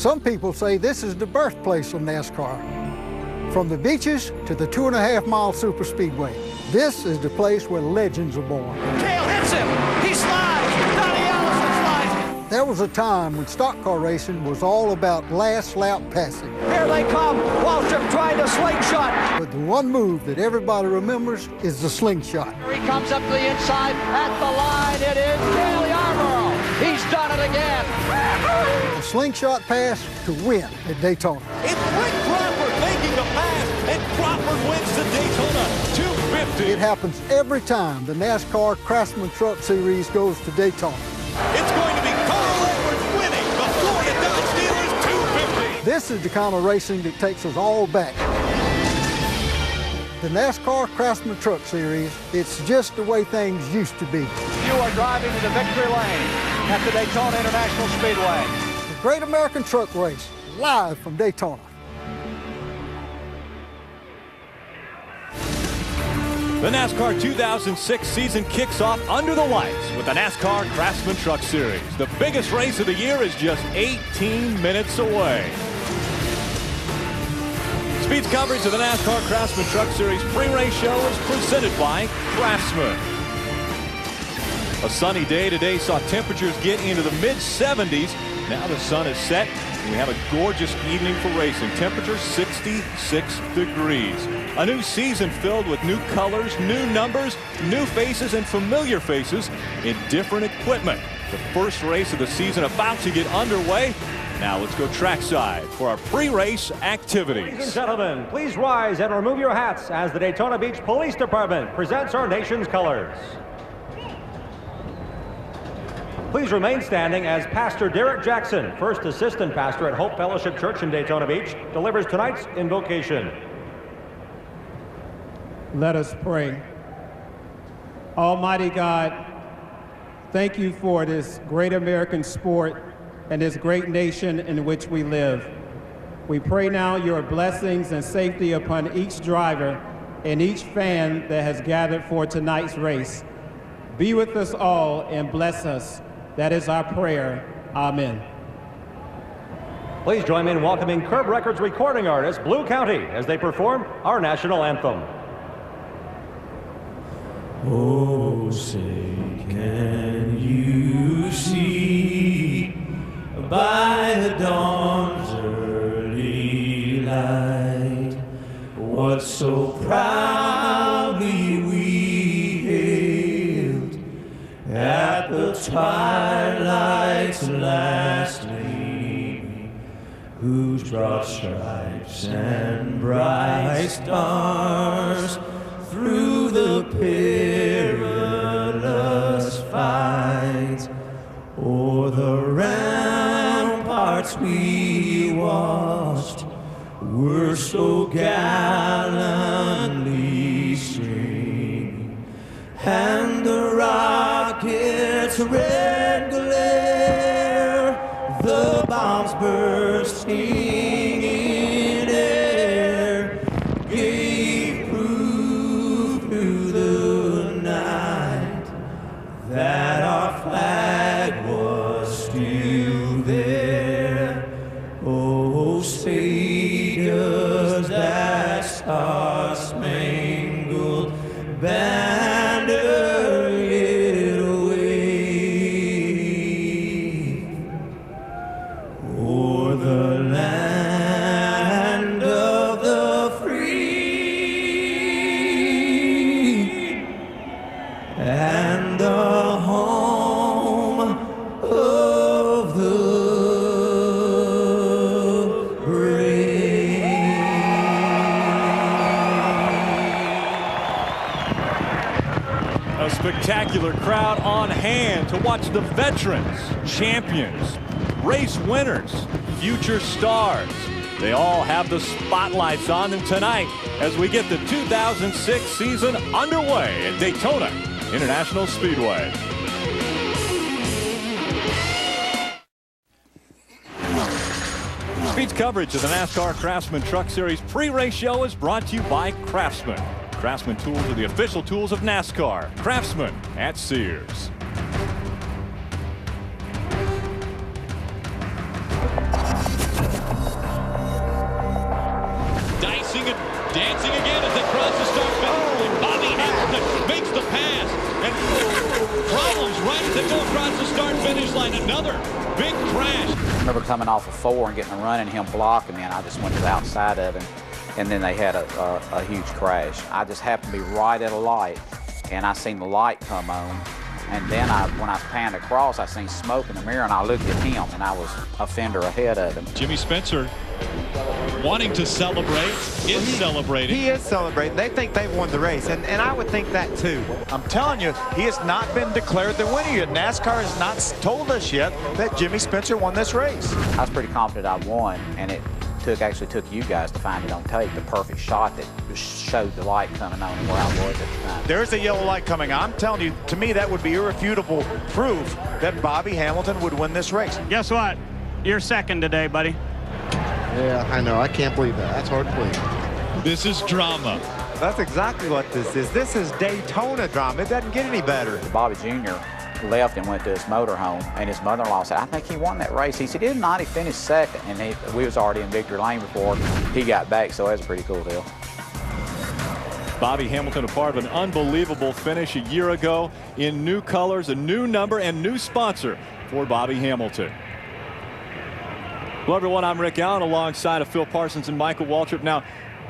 Some people say this is the birthplace of NASCAR. From the beaches to the 2.5-mile super speedway, this is the place where legends are born. Cale hits him. He slides. Donnie Allison slides. There was a time when stock car racing was all about last lap passing. Here they come. Waltrip trying to slingshot. But the one move that everybody remembers is the slingshot. Here he comes up to the inside. At the line, it is Cale Yarborough. He's done it again. The slingshot pass to win at Daytona. It's Rick Crawford making the pass, and Crawford wins the Daytona 250. It happens every time the NASCAR Craftsman Truck Series goes to Daytona. It's going to be Carl Edwards winning the Florida Dodge Steelers 250. This is the kind of racing that takes us all back. The NASCAR Craftsman Truck Series, it's just the way things used to be. You are driving to the victory lane at the Daytona International Speedway. The Great American Truck Race, live from Daytona. The NASCAR 2006 season kicks off under the lights with the NASCAR Craftsman Truck Series. The biggest race of the year is just 18 minutes away. Speed's coverage of the NASCAR Craftsman Truck Series pre-race show is presented by Craftsman. A sunny day today saw temperatures get into the mid-70s. Now the sun is set and we have a gorgeous evening for racing. Temperature 66 degrees. A new season filled with new colors, new numbers, new faces, and familiar faces in different equipment. The first race of the season about to get underway. Now let's go trackside for our pre-race activities. Ladies and gentlemen, please rise and remove your hats as the Daytona Beach Police Department presents our nation's colors. Please remain standing as Pastor Derek Jackson, first assistant pastor at Hope Fellowship Church in Daytona Beach, delivers tonight's invocation. Let us pray. Almighty God, thank you for this great American sport and this great nation in which we live. We pray now your blessings and safety upon each driver and each fan that has gathered for tonight's race. Be with us all and bless us. That is our prayer. Amen. Please join me in welcoming Curb Records recording artist Blue County as they perform our national anthem. Oh, say, can you see by the dawn's early light what so proudly we hailed at the twilight's last gleaming, whose broad stripes and bright stars through the perilous fight o'er the ramparts we watched were so gallantly streaming, and the rocket's red glare, the bombs bursting in air, gave proof through the night that our flag was still there. Oh, say does that star-spangled banner yet wave o'er the land of the free and the home of the brave. A spectacular crowd on hand to watch the veterans, champions, race winners, future stars. They all have the spotlights on them tonight as we get the 2006 season underway at Daytona International Speedway. Speed's coverage of the NASCAR Craftsman Truck Series pre-race show is brought to you by Craftsman. Craftsman tools are the official tools of NASCAR. Craftsman at Sears. Problems right as they go across the start-finish line. Another big crash. I remember coming off of 4 and getting a run and him blocking me, and I just went to the outside of him, and then they had a huge crash. I just happened to be right at a light, and I seen the light come on, and then when I panned across, I seen smoke in the mirror, and I looked at him, and I was a fender ahead of him. Jimmy Spencer wanting to celebrate, celebrating. He is celebrating. They think they've won the race, and I would think that too. I'm telling you, he has not been declared the winner yet. NASCAR has not told us yet that Jimmy Spencer won this race. I was pretty confident I won, and it actually took you guys to find it on tape, the perfect shot that showed the light coming on and where I was at the time. There's a yellow light coming on. I'm telling you, to me, that would be irrefutable proof that Bobby Hamilton would win this race. Guess what? You're second today, buddy. Yeah, I know. I can't believe that. That's hard to believe. This is drama. That's exactly what this is. This is Daytona drama. It doesn't get any better. Bobby Jr. left and went to his motorhome, and his mother-in-law said, I think he won that race. He said, did not. He finished second, and we was already in victory lane before he got back, so that's a pretty cool deal. Bobby Hamilton, a part of an unbelievable finish a year ago in new colors, a new number, and new sponsor for Bobby Hamilton. Hello, everyone. I'm Rick Allen alongside of Phil Parsons and Michael Waltrip. Now,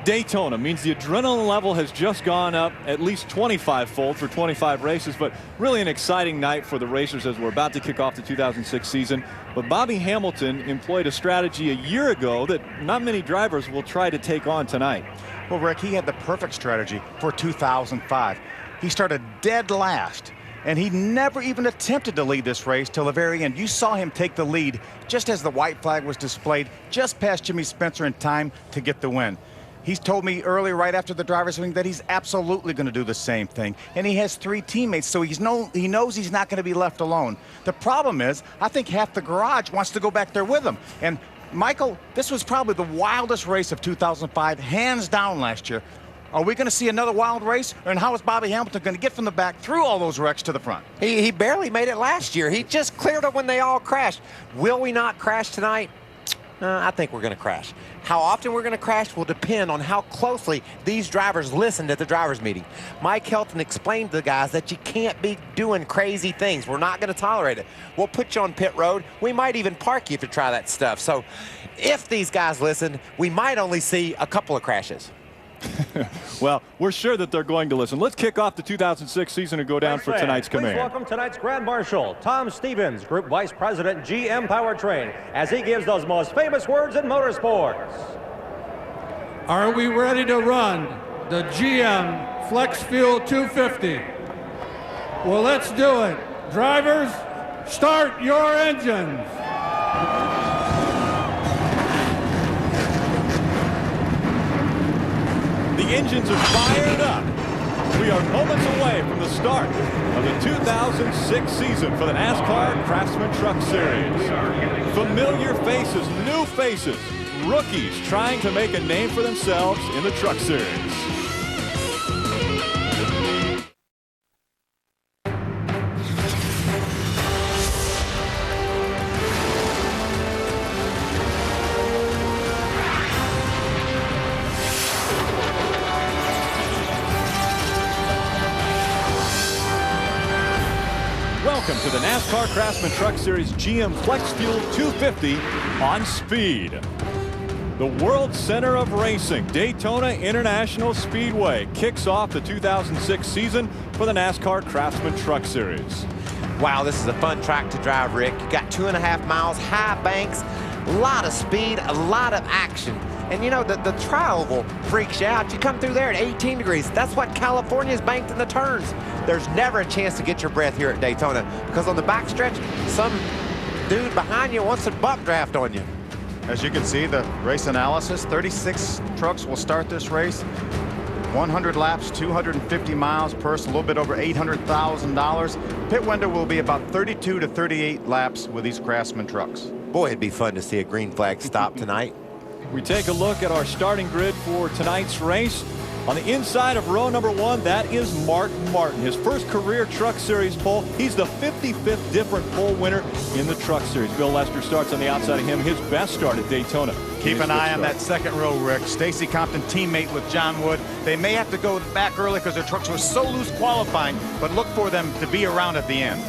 Daytona means the adrenaline level has just gone up at least 25-fold for 25 races, but really an exciting night for the racers as we're about to kick off the 2006 season. But Bobby Hamilton employed a strategy a year ago that not many drivers will try to take on tonight. Well, Rick, he had the perfect strategy for 2005. He started dead last, and he never even attempted to lead this race till the very end. You saw him take the lead just as the white flag was displayed, just past Jimmy Spencer in time to get the win. He's told me earlier, right after the driver's meeting, that he's absolutely going to do the same thing. And he has 3 teammates, so he knows he's not going to be left alone. The problem is, I think half the garage wants to go back there with him. And Michael, this was probably the wildest race of 2005, hands down last year. Are we going to see another wild race? And how is Bobby Hamilton going to get from the back through all those wrecks to the front? He barely made it last year. He just cleared up when they all crashed. Will we not crash tonight? I think we're going to crash. How often we're going to crash will depend on how closely these drivers listened at the drivers' meeting. Mike Helton explained to the guys that you can't be doing crazy things. We're not going to tolerate it. We'll put you on pit road. We might even park you if you try that stuff. So if these guys listen, we might only see a couple of crashes. Well, we're sure that they're going to listen. Let's kick off the 2006 season and go down for tonight's command. Please welcome tonight's Grand Marshal, Tom Stevens, Group Vice President, GM Powertrain, as he gives those most famous words in motorsports. Are we ready to run the GM Flex Fuel 250? Well, let's do it. Drivers, start your engines. The engines are fired up. We are moments away from the start of the 2006 season for the NASCAR Craftsman Truck Series. Familiar faces, new faces, rookies trying to make a name for themselves in the Truck Series. Welcome to the NASCAR Craftsman Truck Series GM Flex Fuel 250 on speed. The world center of racing, Daytona International Speedway, kicks off the 2006 season for the NASCAR Craftsman Truck Series. Wow, this is a fun track to drive, Rick. You got 2.5 miles, high banks, a lot of speed, a lot of action. And you know, the tri-oval freaks you out. You come through there at 18 degrees. That's what California's banked in the turns. There's never a chance to get your breath here at Daytona because on the backstretch, some dude behind you wants to bump draft on you. As you can see, the race analysis, 36 trucks will start this race. 100 laps, 250 miles per, so a little bit over $800,000. Pit window will be about 32 to 38 laps with these Craftsman trucks. Boy, it'd be fun to see a green flag stop tonight. We take a look at our starting grid for tonight's race. On the inside of row number 1, that is Mark Martin. His first career Truck Series pole. He's the 55th different pole winner in the Truck Series. Bill Lester starts on the outside of him. His best start at Daytona. Keep an eye on that second row, Rick. Stacy Compton, teammate with John Wood. They may have to go back early because their trucks were so loose qualifying, but look for them to be around at the end.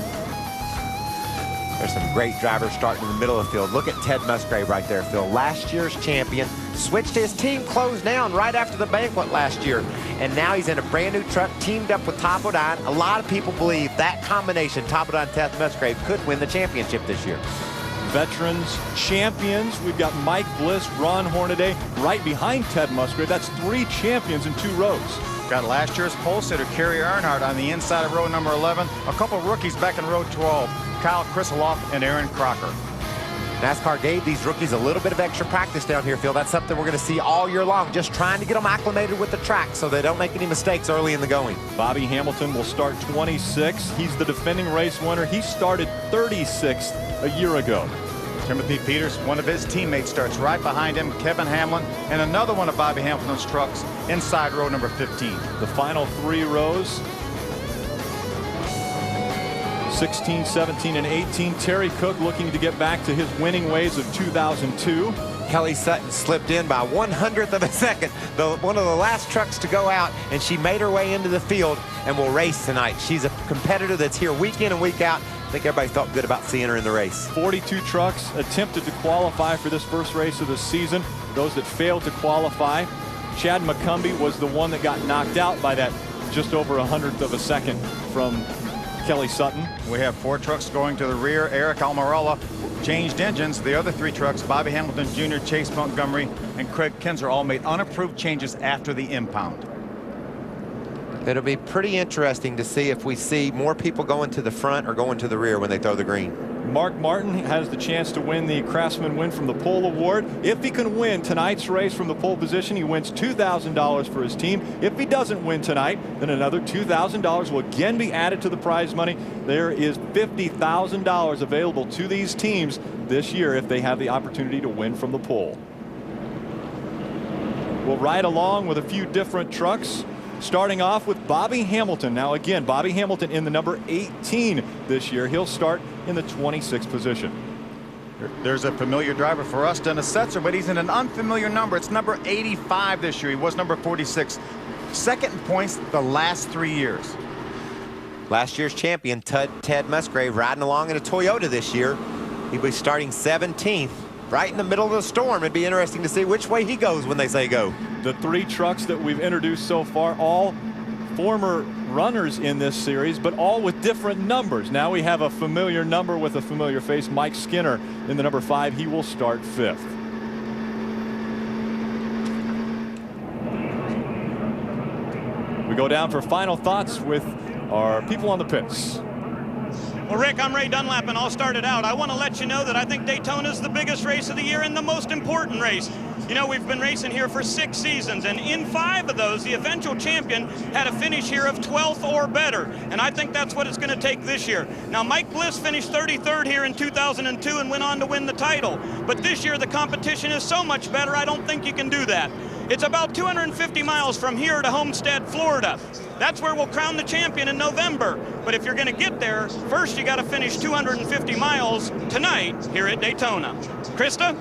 There's some great drivers starting in the middle of the field. Look at Ted Musgrave right there, Phil. Last year's champion. Switched his team, closed down right after the banquet last year. And now he's in a brand new truck, teamed up with Topodyne. A lot of people believe that combination, Topodyne, Ted Musgrave, could win the championship this year. Veterans champions. We've got Mike Bliss, Ron Hornaday right behind Ted Musgrave. That's 3 champions in 2 rows. Got last year's pole sitter, Kerry Earnhardt, on the inside of row number 11. A couple rookies back in row 12, Kyle Krisloff and Aaron Crocker. NASCAR gave these rookies a little bit of extra practice down here, Phil. That's something we're going to see all year long, just trying to get them acclimated with the track so they don't make any mistakes early in the going. Bobby Hamilton will start 26th. He's the defending race winner. He started 36th a year ago. Timothy Peters, one of his teammates, starts right behind him, Kevin Hamlin, and another one of Bobby Hamilton's trucks inside row number 15. The final 3 rows, 16, 17, and 18. Terry Cook looking to get back to his winning ways of 2002. Kelly Sutton slipped in by 1/100th of a second, one of the last trucks to go out, and she made her way into the field and will race tonight. She's a competitor that's here week in and week out. I think everybody felt good about seeing her in the race. 42 trucks attempted to qualify for this first race of the season. Those that failed to qualify, Chad McCumbee was the one that got knocked out by that just over 100th of a second from Kelly Sutton. We have 4 trucks going to the rear. Eric Almirola changed engines. The other 3 trucks, Bobby Hamilton Jr., Chase Montgomery, and Craig Kinzer, all made unapproved changes after the impound. It'll be pretty interesting to see if we see more people going to the front or going to the rear when they throw the green. Mark Martin has the chance to win the Craftsman Win from the Pole Award. If he can win tonight's race from the pole position, he wins $2,000 for his team. If he doesn't win tonight, then another $2,000 will again be added to the prize money. There is $50,000 available to these teams this year if they have the opportunity to win from the pole. We'll ride along with a few different trucks. Starting off with Bobby Hamilton. Now again, Bobby Hamilton in the number 18 this year. He'll start in the 26th position. There's a familiar driver for us, Dennis Setzer, but he's in an unfamiliar number. It's number 85 this year. He was number 46. Second in points the last 3 years. Last year's champion, Ted Musgrave, riding along in a Toyota this year. He'll be starting 17th. Right in the middle of the storm. It'd be interesting to see which way he goes when they say go. The 3 trucks that we've introduced so far, all former runners in this series, but all with different numbers. Now we have a familiar number with a familiar face, Mike Skinner in the number 5. He will start 5th. We go down for final thoughts with our people on the pits. Well, Rick, I'm Ray Dunlap, and I'll start it out. I want to let you know that I think Daytona is the biggest race of the year and the most important race. You know, we've been racing here for 6 seasons, and in 5 of those, the eventual champion had a finish here of 12th or better, and I think that's what it's going to take this year. Now, Mike Bliss finished 33rd here in 2002 and went on to win the title, but this year the competition is so much better, I don't think you can do that. It's about 250 miles from here to Homestead, Florida. That's where we'll crown the champion in November. But if you're going to get there, first you got to finish 250 miles tonight here at Daytona. Krista?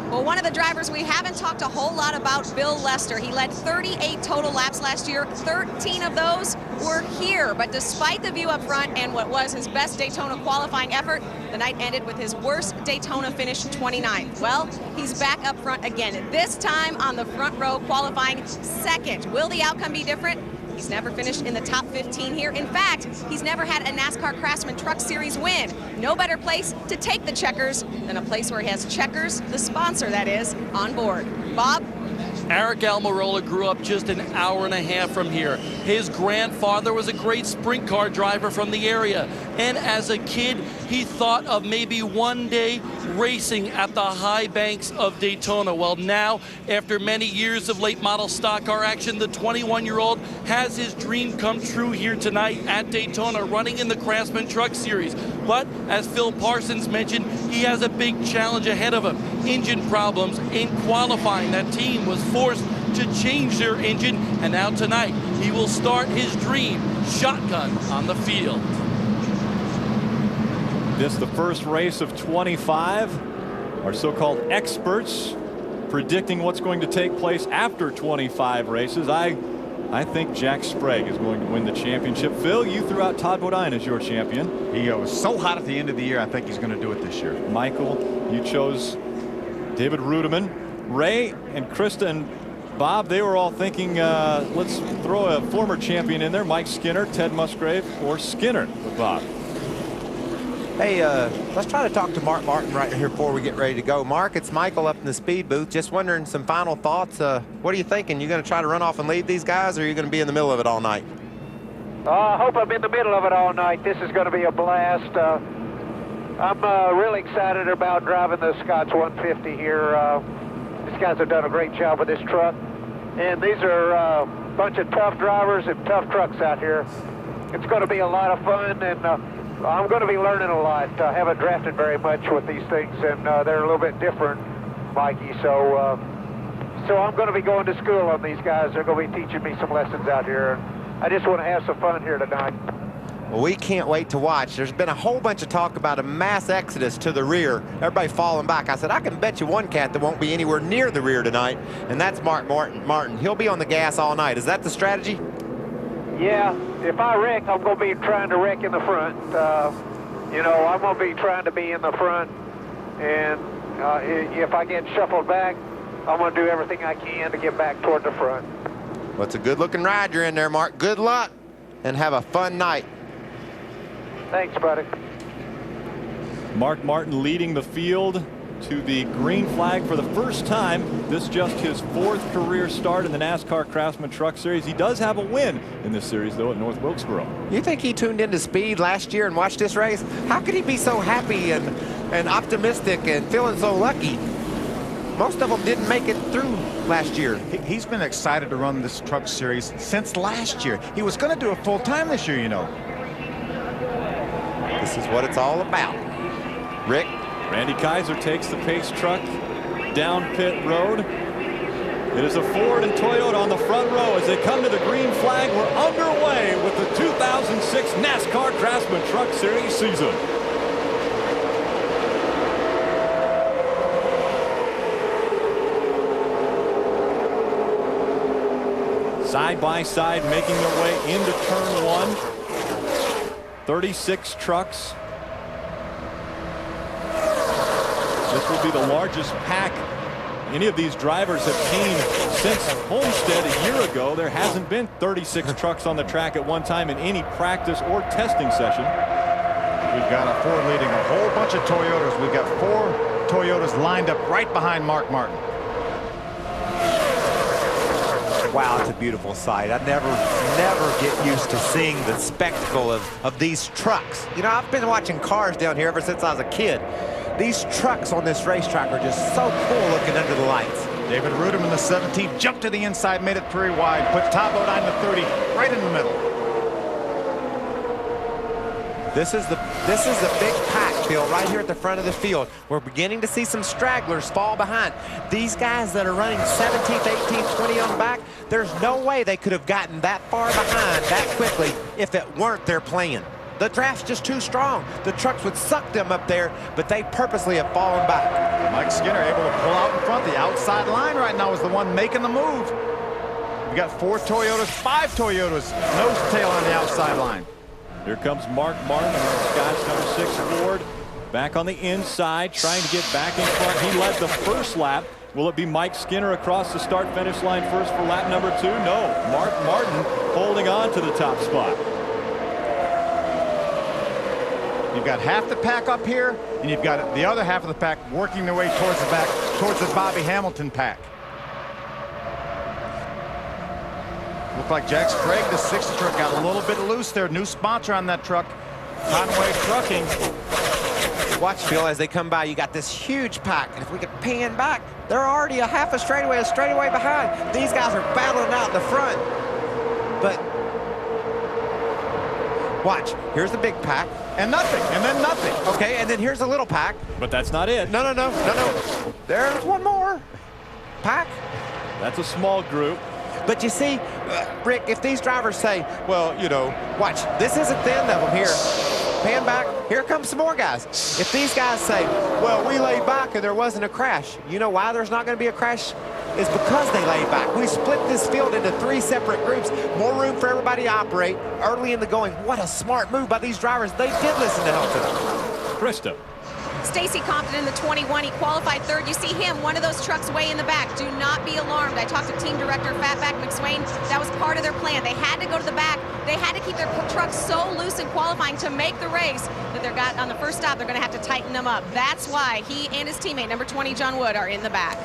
Well, one of the drivers we haven't talked a whole lot about, Bill Lester. He led 38 total laps last year. 13 of those were here. But despite the view up front and what was his best Daytona qualifying effort, the night ended with his worst Daytona finish, 29th. Well, he's back up front again, this time on the front row, qualifying 2nd. Will the outcome be different? He's never finished in the top 15 here. In fact, he's never had a NASCAR Craftsman Truck Series win. No better place to take the checkers than a place where he has Checkers, the sponsor that is, on board. Bob? Eric Almirola grew up just an hour and a half from here. His grandfather was a great sprint car driver from the area. And as a kid, he thought of maybe one day racing at the high banks of Daytona. Well, now, after many years of late model stock car action, the 21-year-old has his dream come true here tonight at Daytona, running in the Craftsman Truck Series. But as Phil Parsons mentioned, he has a big challenge ahead of him. Engine problems in qualifying. That team was forced to change their engine, and now tonight he will start his dream shotgun on the field. This the first race of 25. Our so-called experts predicting what's going to take place after 25 races. I think Jack Sprague is going to win the championship. Phil, you threw out Todd Bodine as your champion. He was so hot at the end of the year. I think he's going to do it this year. Michael, you chose David Rudiman. Ray and Krista and Bob, they were all thinking, let's throw a former champion in there, Mike Skinner, Ted Musgrave, or Skinner with Bob. Hey, let's try to talk to Mark Martin right here before we get ready to go. Mark, it's Michael up in the speed booth. Just wondering some final thoughts. What are you thinking? You going to try to run off and leave these guys, or are you going to be in the middle of it all night? I hope I'm in the middle of it all night. This is going to be a blast. I'm really excited about driving the Scott's 150 here. These guys have done a great job with this truck. And these are a bunch of tough drivers and tough trucks out here. It's going to be a lot of fun, and I'm going to be learning a lot. I haven't drafted very much with these things, and they're a little bit different, Mikey. So I'm going to be going to school on these guys. They're going to be teaching me some lessons out here. I just want to have some fun here tonight. Well, we can't wait to watch. There's been a whole bunch of talk about a mass exodus to the rear. Everybody falling back. I said, I can bet you one cat that won't be anywhere near the rear tonight, and that's Mark Martin. He'll be on the gas all night. Is that the strategy? Yeah, if I wreck, I'm going to be trying to wreck in the front. You know, I'm going to be trying to be in the front, and if I get shuffled back, I'm going to do everything I can to get back toward the front. Well, it's a good-looking ride you're in there, Mark. Good luck, and have a fun night. Thanks, buddy. Mark Martin leading the field to the green flag for the first time. This just his 4th career start in the NASCAR Craftsman Truck Series. He does have a win in this series, though, at North Wilkesboro. You think he tuned into Speed last year and watched this race? How could he be so happy and optimistic and feeling so lucky? Most of them didn't make it through last year. He's been excited to run this truck series since last year. He was going to do it full time this year, you know. This is what it's all about. Rick? Randy Kaiser takes the pace truck down pit road. It is a Ford and Toyota on the front row as they come to the green flag. We're underway with the 2006 NASCAR Craftsman Truck Series season. Side by side making their way into turn 1. 36 trucks. This will be the largest pack any of these drivers have seen since Homestead a year ago. There hasn't been 36 trucks on the track at one time in any practice or testing session. We've got a Ford leading a whole bunch of Toyotas. We've got 4 Toyotas lined up right behind Mark Martin. Wow, it's a beautiful sight. I never get used to seeing the spectacle of these trucks. You know, I've been watching cars down here ever since I was a kid. These trucks on this racetrack are just so cool looking under the lights. David Rudiman, the 17, jumped to the inside, made it pretty wide, put Todd Bodine, the 30, right in the middle. This is the big pack, Phil, right here at the front of the field. We're beginning to see some stragglers fall behind. These guys that are running 17th, 18th, 20 on the back, there's no way they could have gotten that far behind that quickly if it weren't their plan. The draft's just too strong. The trucks would suck them up there, but they purposely have fallen back. Mike Skinner able to pull out in front. The outside line right now is the one making the move. We got 4 Toyotas, 5 Toyotas, nose to tail on the outside line. Here comes Mark Martin and Scott's number 6 Ford back on the inside, trying to get back in front. He led the first lap. Will it be Mike Skinner across the start-finish line first for lap number 2? No. Mark Martin holding on to the top spot. You've got half the pack up here, and you've got the other half of the pack working their way towards the back, towards the Bobby Hamilton pack. Looked like Jack Sprague, the 60 truck, got a little bit loose there. New sponsor on that truck, Conway Trucking. Watch, Phil, as they come by, you got this huge pack, and if we could pan back, they're already a half a straightaway behind. These guys are battling out in the front. But watch, here's the big pack. And nothing, and then nothing. Okay, and then here's a little pack. But that's not it. No. There's one more pack. That's a small group. But you see, Rick, if these drivers say, well, you know, watch, this isn't the end of them here. Pan back, here comes some more guys. If these guys say, well, we laid back and there wasn't a crash, you know why there's not going to be a crash? Is because they laid back. We split this field into 3 separate groups. More room for everybody to operate early in the going. What a smart move by these drivers. They did listen to Helton. Krista. Stacy Compton in the 21. He qualified 3rd. You see him, one of those trucks way in the back. Do not be alarmed. I talked to team director Fatback McSwain. That was part of their plan. They had to go to the back. They had to keep their trucks so loose in qualifying to make the race that they're got on the first stop. They're going to have to tighten them up. That's why he and his teammate, number 20, John Wood, are in the back.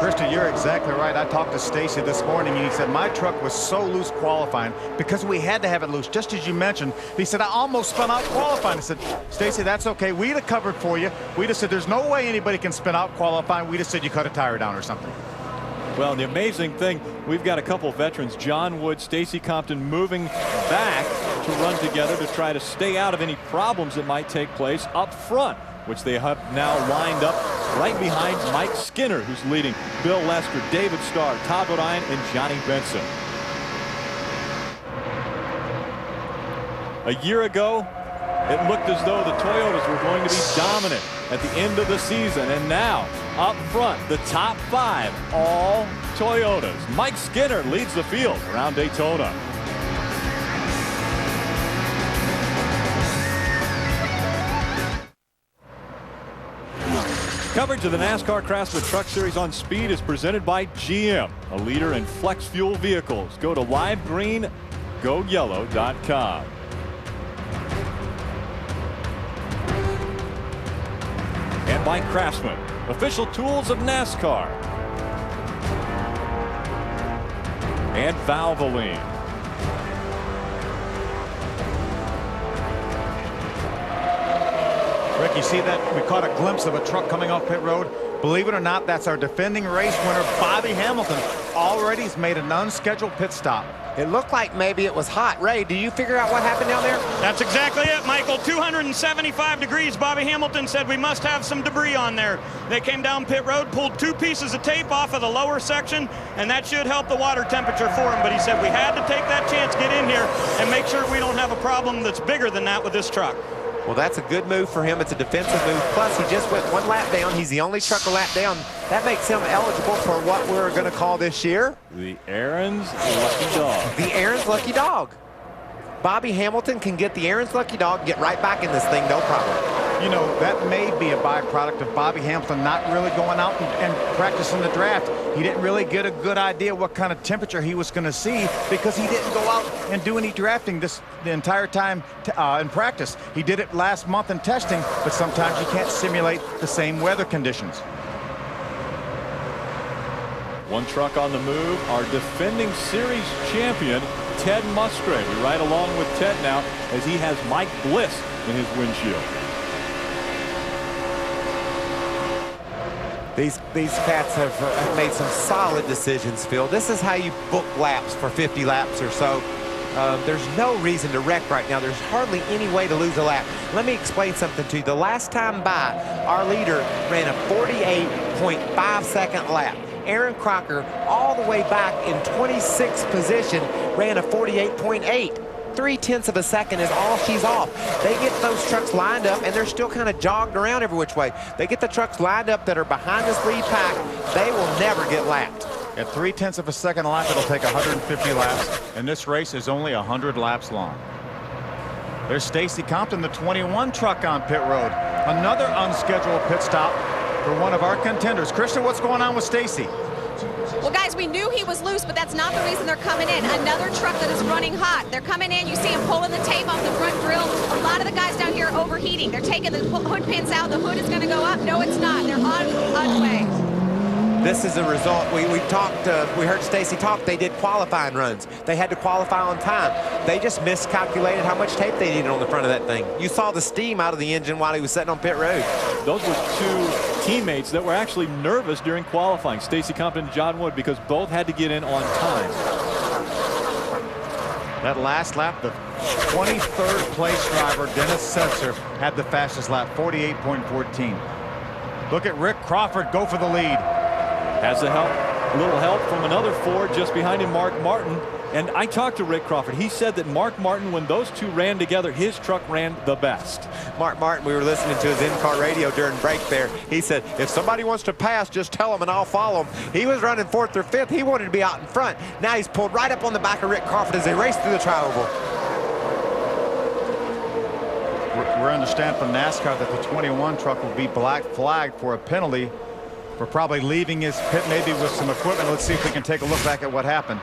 Krista, you're exactly right. I talked to Stacy this morning, and he said my truck was so loose qualifying because we had to have it loose, just as you mentioned. He said, I almost spun out qualifying. I said, Stacy, that's okay. We'd have covered for you. We just said there's no way anybody can spin out qualifying. We just said you cut a tire down or something. Well, the amazing thing, we've got a couple of veterans, John Wood, Stacy Compton, moving back to run together to try to stay out of any problems that might take place up front, which they have now lined up right behind Mike Skinner, who's leading Bill Lester, David Starr, Todd Bodine, and Johnny Benson. A year ago, it looked as though the Toyotas were going to be dominant at the end of the season, and now up front, the top 5, all Toyotas. Mike Skinner leads the field around Daytona. Coverage of the NASCAR Craftsman Truck Series on Speed is presented by GM, a leader in flex fuel vehicles. Go to livegreengoyellow.com. And by Craftsman, official tools of NASCAR. And Valvoline. Rick, you see that? We caught a glimpse of a truck coming off pit road. Believe it or not, that's our defending race winner, Bobby Hamilton. Already has made an unscheduled pit stop. It looked like maybe it was hot. Ray, do you figure out what happened down there? That's exactly it, Michael. 275 degrees. Bobby Hamilton said we must have some debris on there. They came down pit road, pulled 2 pieces of tape off of the lower section, and that should help the water temperature for him. But he said we had to take that chance, get in here, and make sure we don't have a problem that's bigger than that with this truck. Well, that's a good move for him. It's a defensive move. Plus, he just went 1 lap down. He's the only truck a lap down. That makes him eligible for what we're going to call this year the Aaron's Lucky Dog. The Aaron's Lucky Dog. Bobby Hamilton can get the Aaron's Lucky Dog, get right back in this thing, no problem. You know, that may be a byproduct of Bobby Hamilton not really going out and practicing the draft. He didn't really get a good idea what kind of temperature he was going to see because he didn't go out and do any drafting the entire time in practice. He did it last month in testing, but sometimes you can't simulate the same weather conditions. One truck on the move, our defending series champion, Ted Musgrave. We ride along with Ted now as he has Mike Bliss in his windshield. These cats have made some solid decisions, Phil. This is how you book laps for 50 laps or so. There's no reason to wreck right now. There's hardly any way to lose a lap. Let me explain something to you. The last time by, our leader ran a 48.5 second lap. Aaron Crocker, all the way back in 26th position, ran a 48.8. 0.3 of a second is all she's off. They get those trucks lined up, and they're still kind of jogged around every which way. They get the trucks lined up that are behind this lead pack. They will never get lapped. At 0.3 of a second a lap, it'll take 150 laps, and this race is only 100 laps long. There's Stacy Compton, the 21 truck on pit road. Another unscheduled pit stop for one of our contenders. Christian, what's going on with Stacy? Well, guys, we knew he was loose, but that's not the reason they're coming in. Another truck that is running hot. They're coming in. You see him pulling the tape off the front grille. A lot of the guys down here are overheating. They're taking the hood pins out. The hood is going to go up. No, it's not. They're on way. This is a result. We heard Stacy talk. They did qualifying runs. They had to qualify on time. They just miscalculated how much tape they needed on the front of that thing. You saw the steam out of the engine while he was sitting on pit road. Those were 2 teammates that were actually nervous during qualifying, Stacy Compton and John Wood, because both had to get in on time. That last lap, the 23rd place driver, Dennis Setzer, had the fastest lap, 48.14. Look at Rick Crawford go for the lead. Has the help. little help from another Ford just behind him, Mark Martin. And I talked to Rick Crawford. He said that Mark Martin, when those two ran together, his truck ran the best. Mark Martin, we were listening to his in-car radio during break there. He said, if somebody wants to pass, just tell them and I'll follow them. He was running 4th or 5th. He wanted to be out in front. Now he's pulled right up on the back of Rick Crawford as they race through the tri-oval. We understand from NASCAR that the 21 truck will be black flagged for a penalty for probably leaving his pit maybe with some equipment. Let's see if we can take a look back at what happened.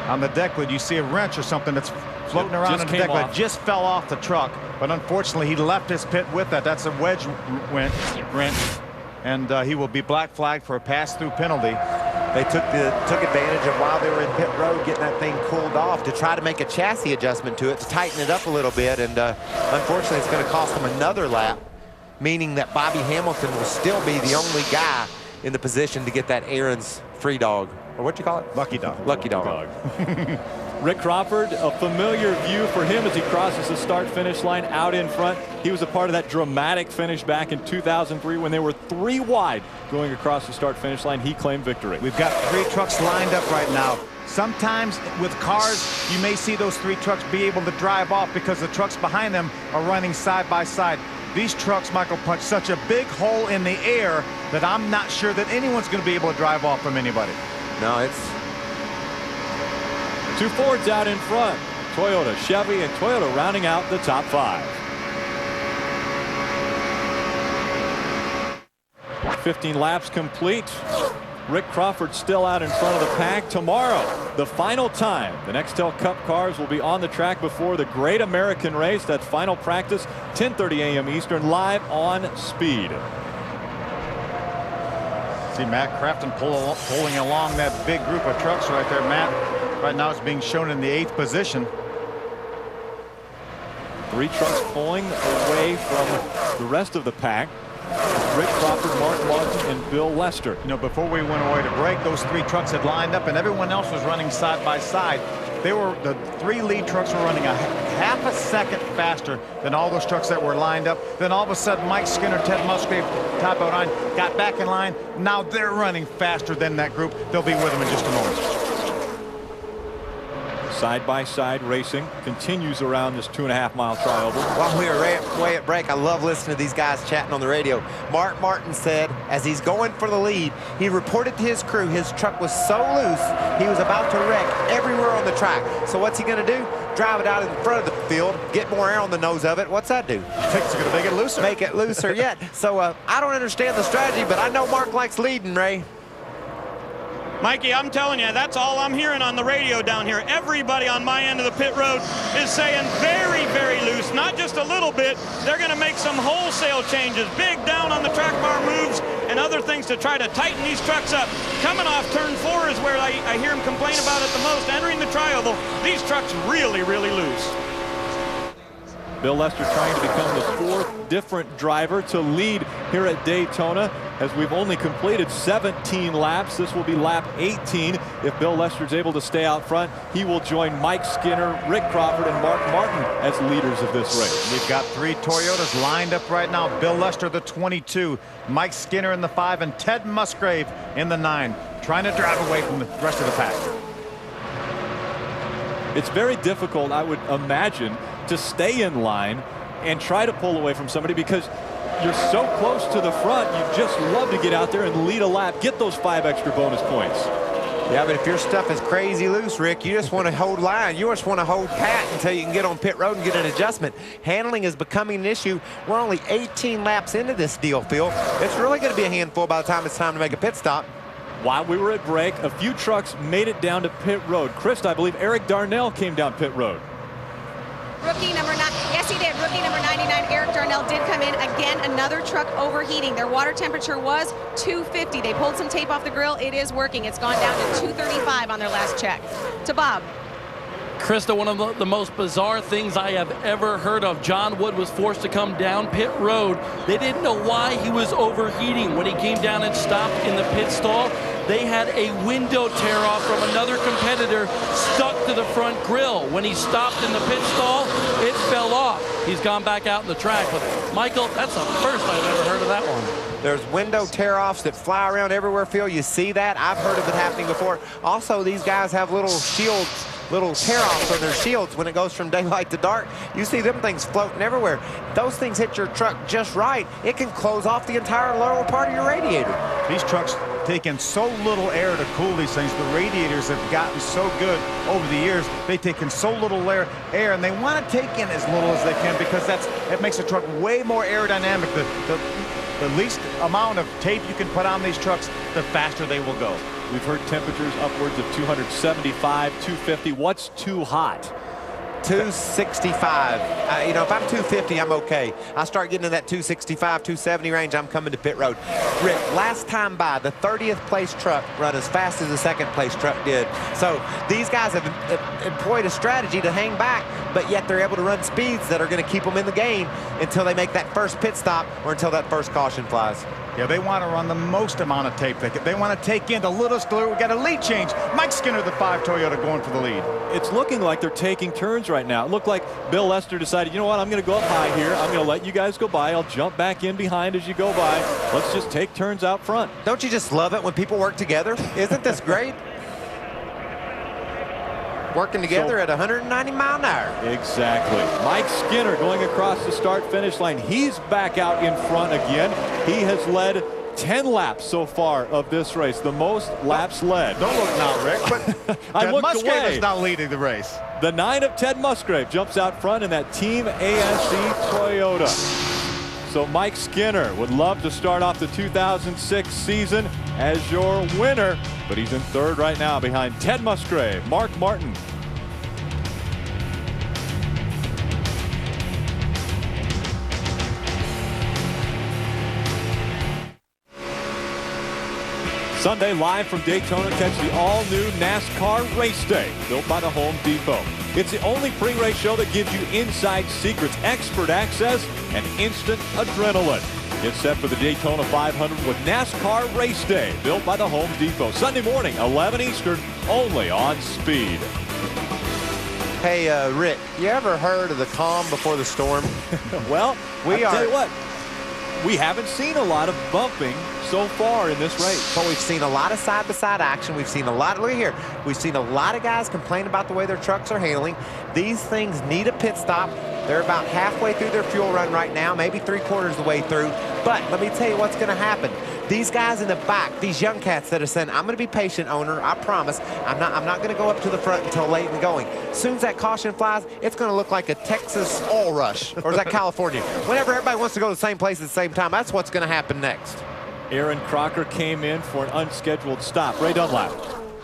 On the deck lid, you see a wrench or something that's floating around on the deck lid. Just fell off the truck, but unfortunately he left his pit with that. That's a wedge wrench, and he will be black flagged for a pass-through penalty. They took advantage of while they were in pit road getting that thing cooled off to try to make a chassis adjustment to it to tighten it up a little bit, and unfortunately it's going to cost them another lap, meaning that Bobby Hamilton will still be the only guy in the position to get that Aaron's free dog. Or what you call it? Lucky dog. Lucky dog. Rick Crawford, a familiar view for him as he crosses the start-finish line out in front. He was a part of that dramatic finish back in 2003 when they were 3 wide going across the start-finish line. He claimed victory. We've got 3 trucks lined up right now. Sometimes with cars, you may see those 3 trucks be able to drive off because the trucks behind them are running side by side. These trucks, Michael, punch such a big hole in the air that I'm not sure that anyone's going to be able to drive off from anybody. No, it's 2 Fords out in front. Toyota, Chevy, and Toyota rounding out the top 5. 15 laps complete. Rick Crawford still out in front of the pack. Tomorrow, the final time. The Nextel Cup cars will be on the track before the Great American Race. That final practice, 10:30 a.m. Eastern, live on Speed. See Matt Crafton pulling along that big group of trucks right there. Matt right now is being shown in the 8th position. 3 trucks pulling away from the rest of the pack. Rick Crawford, Mark Martin, and Bill Lester. You know, before we went away to break, those 3 trucks had lined up and everyone else was running side by side. The 3 lead trucks were running a half a second faster than all those trucks that were lined up. Then all of a sudden, Mike Skinner, Ted Musgrave, top out line, got back in line. Now they're running faster than that group. They'll be with them in just a moment. Side-by-side racing continues around this 2.5-mile tri-oval. While we were way at break, I love listening to these guys chatting on the radio. Mark Martin said, as he's going for the lead, he reported to his crew his truck was so loose, he was about to wreck everywhere on the track. So what's he going to do? Drive it out in front of the field, get more air on the nose of it. What's that do? It's going to make it looser. Make it looser, yeah. So I don't understand the strategy, but I know Mark likes leading, Ray. Mikey, I'm telling you, that's all I'm hearing on the radio down here. Everybody on my end of the pit road is saying very, very loose, not just a little bit. They're going to make some wholesale changes, big down on the track bar moves and other things to try to tighten these trucks up. Coming off turn 4 is where I hear him complain about it the most. Entering the tri-oval, these trucks really, really loose. Bill Lester trying to become the 4th different driver to lead here at Daytona, as we've only completed 17 laps. This will be lap 18. If Bill Lester's able to stay out front, he will join Mike Skinner, Rick Crawford, and Mark Martin as leaders of this race. We've got 3 Toyotas lined up right now. Bill Lester, the 22, Mike Skinner in the 5, and Ted Musgrave in the 9, trying to drive away from the rest of the pack. It's very difficult, I would imagine, to stay in line and try to pull away from somebody because you're so close to the front. You just love to get out there and lead a lap, get those 5 extra bonus points. Yeah, but if your stuff is crazy loose, Rick, you just want to hold line. You just want to hold pat until you can get on pit road and get an adjustment. Handling is becoming an issue. We're only 18 laps into this deal, Phil. It's really going to be a handful by the time it's time to make a pit stop. While we were at break, a few trucks made it down to pit road. Chris, I believe Eric Darnell came down pit road. Rookie number 9, yes he did. Rookie number 99, Eric Darnell, did come in. Again, another truck overheating. Their water temperature was 250. They pulled some tape off the grill. It is working. It's gone down to 235 on their last check. To Bob. Krista, one of the most bizarre things I have ever heard of. John Wood was forced to come down pit road. They didn't know why he was overheating. When he came down and stopped in the pit stall, they had a window tear off from another competitor stuck to the front grille. When he stopped in the pit stall, it fell off. He's gone back out in the track. But Michael, that's the first I've ever heard of of that one. There's window tear-offs that fly around everywhere, Phil. You see that? I've heard of it happening before. Also, these guys have little shields, little tear-offs on their shields when it goes from daylight to dark. You see them things floating everywhere. Those things hit your truck just right. It can close off the entire lower part of your radiator. These trucks take in so little air to cool these things. The radiators have gotten so good over the years. They take in so little air, and they want to take in as little as they can because it makes the truck way more aerodynamic. The least amount of tape you can put on these trucks, the faster they will go. We've heard temperatures upwards of 275, 250. What's too hot? 265. You know, if I'm 250, I'm okay. I start getting in that 265, 270 range, I'm coming to pit road. Rick, last time by, the 30th place truck run as fast as the second place truck did. So these guys have employed a strategy to hang back, but yet they're able to run speeds that are going to keep them in the game until they make that first pit stop or until that first caution flies. Yeah, they want to run the most amount of tape they want to take in the littlest. We got a lead change. Mike Skinner, the 5 Toyota, going for the lead. It's looking like they're taking turns right now. It looked like Bill Lester decided, you know what, I'm going to go up high here. I'm going to let you guys go by. I'll jump back in behind as you go by. Let's just take turns out front. Don't you just love it when people work together? Isn't this great? Working together at 190 mile an hour. Exactly. Mike Skinner going across the start-finish line. He's back out in front again. He has led 10 laps so far of this race, the most laps led. Don't look now, Rick, but I looked Musgrave away. is not leading the race. The 9 of Ted Musgrave jumps out front in that Team ASC Toyota. So Mike Skinner would love to start off the 2006 season as your winner, but he's in third right now behind Ted Musgrave, Mark Martin. Sunday, live from Daytona, catch the all-new NASCAR Race Day, built by the Home Depot. It's the only pre-race show that gives you inside secrets, expert access, and instant adrenaline. Get set for the Daytona 500 with NASCAR Race Day, built by the Home Depot. Sunday morning, 11 Eastern, only on Speed. Hey, Rick, you ever heard of the calm before the storm? Well, I'll tell you what, we haven't seen a lot of bumping so far in this race. But we've seen a lot of side-by-side action. We've seen a lot, look here, we've seen a lot of guys complain about the way their trucks are handling. These things need a pit stop. They're about halfway through their fuel run right now, maybe 3/4 of the way through. But let me tell you what's going to happen. These guys in the back, these young cats that are saying, I'm going to be patient, owner, I promise. I'm not going to go up to the front until late and going. As soon as that caution flies, it's going to look like a Texas oil rush. Or is that California? Whenever everybody wants to go to the same place at the same time, that's what's going to happen next. Aaron Crocker came in for an unscheduled stop. Ray Dunlap.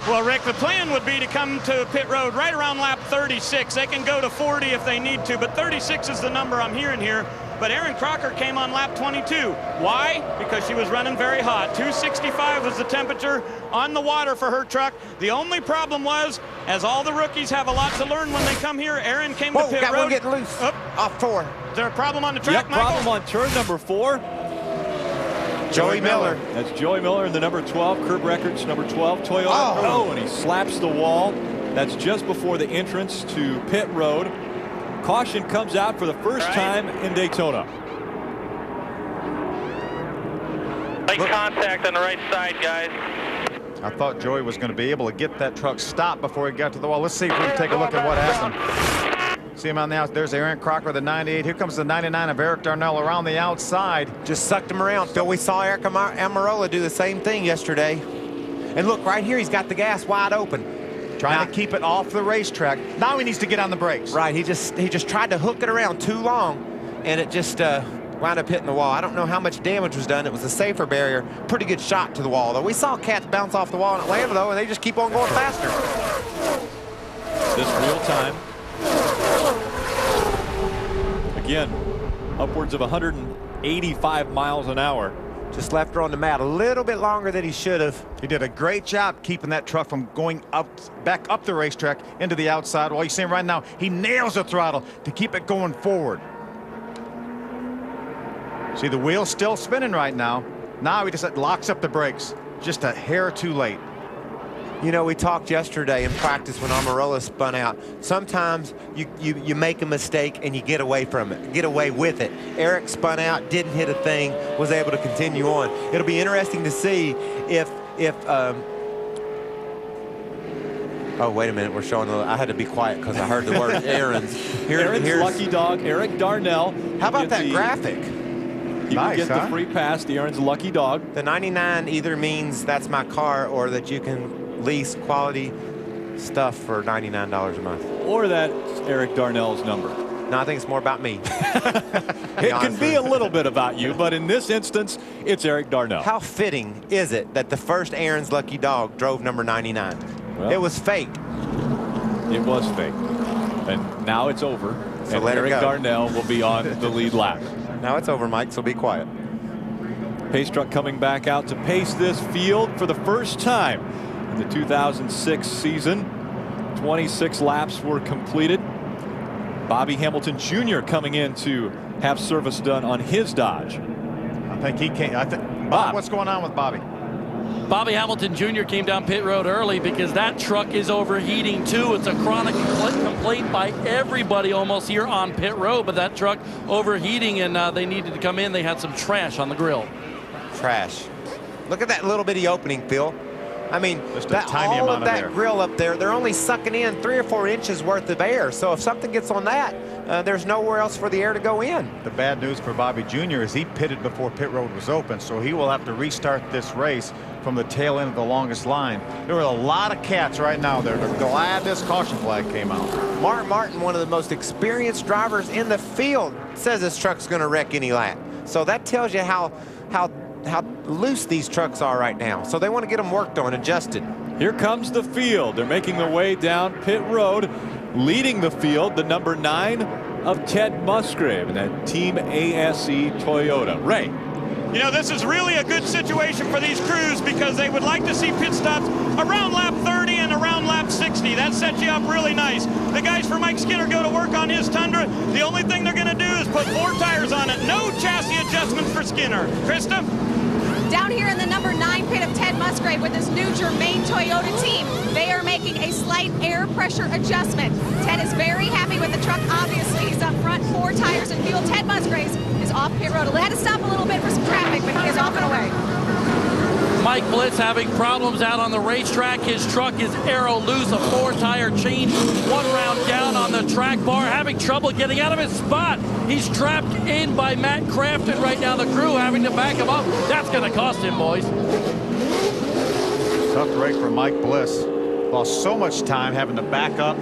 Well, Rick, the plan would be to come to pit road right around lap 36. They can go to 40 if they need to, but 36 is the number I'm hearing here. But Aaron Crocker came on lap 22. Why? Because she was running very hot. 265 was the temperature on the water for her truck. The only problem was, as all the rookies have a lot to learn when they come here, Aaron came to pit road. One getting loose. Off 4. Is there a problem on the track, Michael? Problem on turn number 4. Joey Miller. That's Joey Miller in the number 12, curb records, number 12, Toyota. Oh, and he slaps the wall. That's just before the entrance to pit road. Caution comes out for the first time in Daytona. Make contact on the right side, guys. I thought Joey was going to be able to get that truck stopped before he got to the wall. Let's see if we can take a look at what happened. See him on the out. There's Aaron Crocker, the 98. Here comes the 99 of Eric Darnell around the outside. Just sucked him around. Phil, we saw Eric Amarola do the same thing yesterday. And look, right here, he's got the gas wide open. Trying to keep it off the racetrack. Now he needs to get on the brakes. Right, he just tried to hook it around too long, and it just wound up hitting the wall. I don't know how much damage was done. It was a safer barrier. Pretty good shot to the wall, though. We saw cats bounce off the wall in Atlanta, though, and they just keep on going faster. This real time. Again, upwards of 185 miles an hour. Just left her on the mat a little bit longer than he should have. He did a great job keeping that truck from going back up the racetrack into the outside. While you're seeing right now, he nails the throttle to keep it going forward. See, the wheel's still spinning right now. Now he just locks up the brakes. Just a hair too late. You know, we talked yesterday in practice when Amarola spun out. Sometimes you make a mistake and you get away from it, get away with it. Eric spun out, didn't hit a thing, was able to continue on. It'll be interesting to see if oh, wait a minute, we're showing I had to be quiet because I heard the word Aaron's. Here's lucky dog, Eric Darnell. How about that graphic? You can get the free pass, the Aaron's lucky dog. The 99 either means that's my car or that you can lease quality stuff for $99 a month. Or that's Eric Darnell's number. No, I think it's more about me. It can be a little bit about you, but in this instance, it's Eric Darnell. How fitting is it that the first Aaron's lucky dog drove number 99? Well, it was fake. It was fake. And now it's over. So and let Eric it go. Darnell will be on the lead lap. Now it's over, Mike, so be quiet. Pace truck coming back out to pace this field for the first time in the 2006 season. 26 laps were completed. Bobby Hamilton Jr. coming in to have service done on his Dodge. I think he can't. Bob, what's going on with Bobby? Bobby Hamilton Jr. came down pit road early because that truck is overheating too. It's a chronic complaint by everybody almost here on pit road, but that truck overheating, and they needed to come in. They had some trash on the grill. Trash. Look at that little bitty opening, Phil. I mean, just a tiny all amount of that air. grill up there, they're only sucking in 3 or 4 inches worth of air. So if something gets on that, there's nowhere else for the air to go in. The bad news for Bobby Jr. is he pitted before pit road was open, so he will have to restart this race from the tail end of the longest line. There are a lot of cats right now. They're glad this caution flag came out. Mark Martin, one of the most experienced drivers in the field, says this truck's going to wreck any lap. So that tells you how loose these trucks are right now. So they want to get them worked on, adjusted. Here comes the field. They're making their way down pit road. Leading the field, the number 9 of Ted Musgrave and that Team ASE Toyota. Ray. You know, this is really a good situation for these crews because they would like to see pit stops around lap 30 and around lap 60. That sets you up really nice. The guys for Mike Skinner go to work on his Tundra. The only thing they're going to do is put 4 tires on it. No chassis adjustments for Skinner. Krista? Down here in the number 9 pit of Ted Musgrave with his new Germain Toyota team, they are making a slight air pressure adjustment. Ted is very happy with the truck, obviously. He's up front, 4 tires and fuel. Ted Musgrave is off pit road. He had to stop a little bit for some traffic, but he is off and away. Mike Blitz having problems out on the racetrack. His truck is aero loose, a 4-tire change, 1 round down on the track bar, having trouble getting out of his spot. He's trapped in by Matt Crafton right now. The crew having to back him up. That's going to cost him, boys. Tough break for Mike Bliss. Lost so much time having to back up,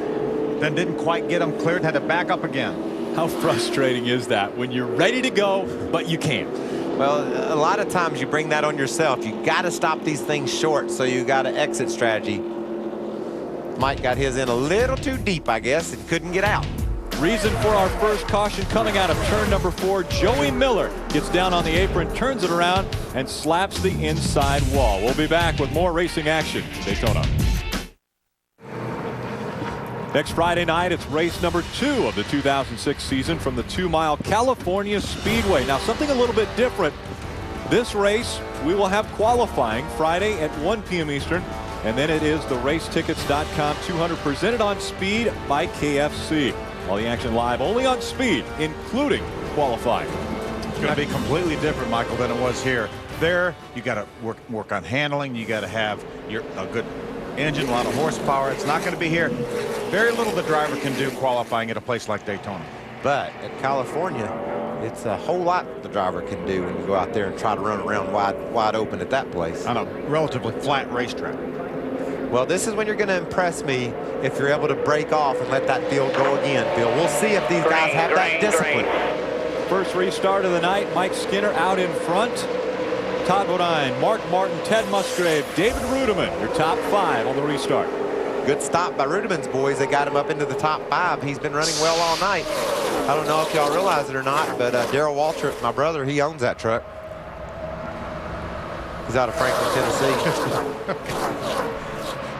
then didn't quite get him cleared, had to back up again. How frustrating is that when you're ready to go, but you can't? Well, a lot of times you bring that on yourself. You got to stop these things short, so you got an exit strategy. Mike got his in a little too deep, I guess, and couldn't get out. Reason for our first caution coming out of turn number 4. Joey Miller gets down on the apron, turns it around, and slaps the inside wall. We'll be back with more racing action in Daytona. Next Friday night, it's race number 2 of the 2006 season from the 2-mile California Speedway. Now, something a little bit different. This race, we will have qualifying Friday at 1 p.m. Eastern, and then it is the racetickets.com 200 presented on Speed by KFC. All the action live only on Speed, including qualifying. It's going to be completely different, Michael, than it was here. There, you got to work on handling. You got to have a good engine, a lot of horsepower. It's not going to be here. Very little the driver can do qualifying at a place like Daytona. But at California, it's a whole lot the driver can do when you go out there and try to run around wide open at that place. On a relatively flat racetrack. Well, this is when you're going to impress me if you're able to break off and let that field go again, Phil. We'll see if these guys have that discipline. First restart of the night, Mike Skinner out in front. Todd Bodine, Mark Martin, Ted Musgrave, David Rudiman, your top 5 on the restart. Good stop by Rudiman's boys. They got him up into the top 5. He's been running well all night. I don't know if y'all realize it or not, but Darrell Waltrip, my brother, he owns that truck. He's out of Franklin, Tennessee.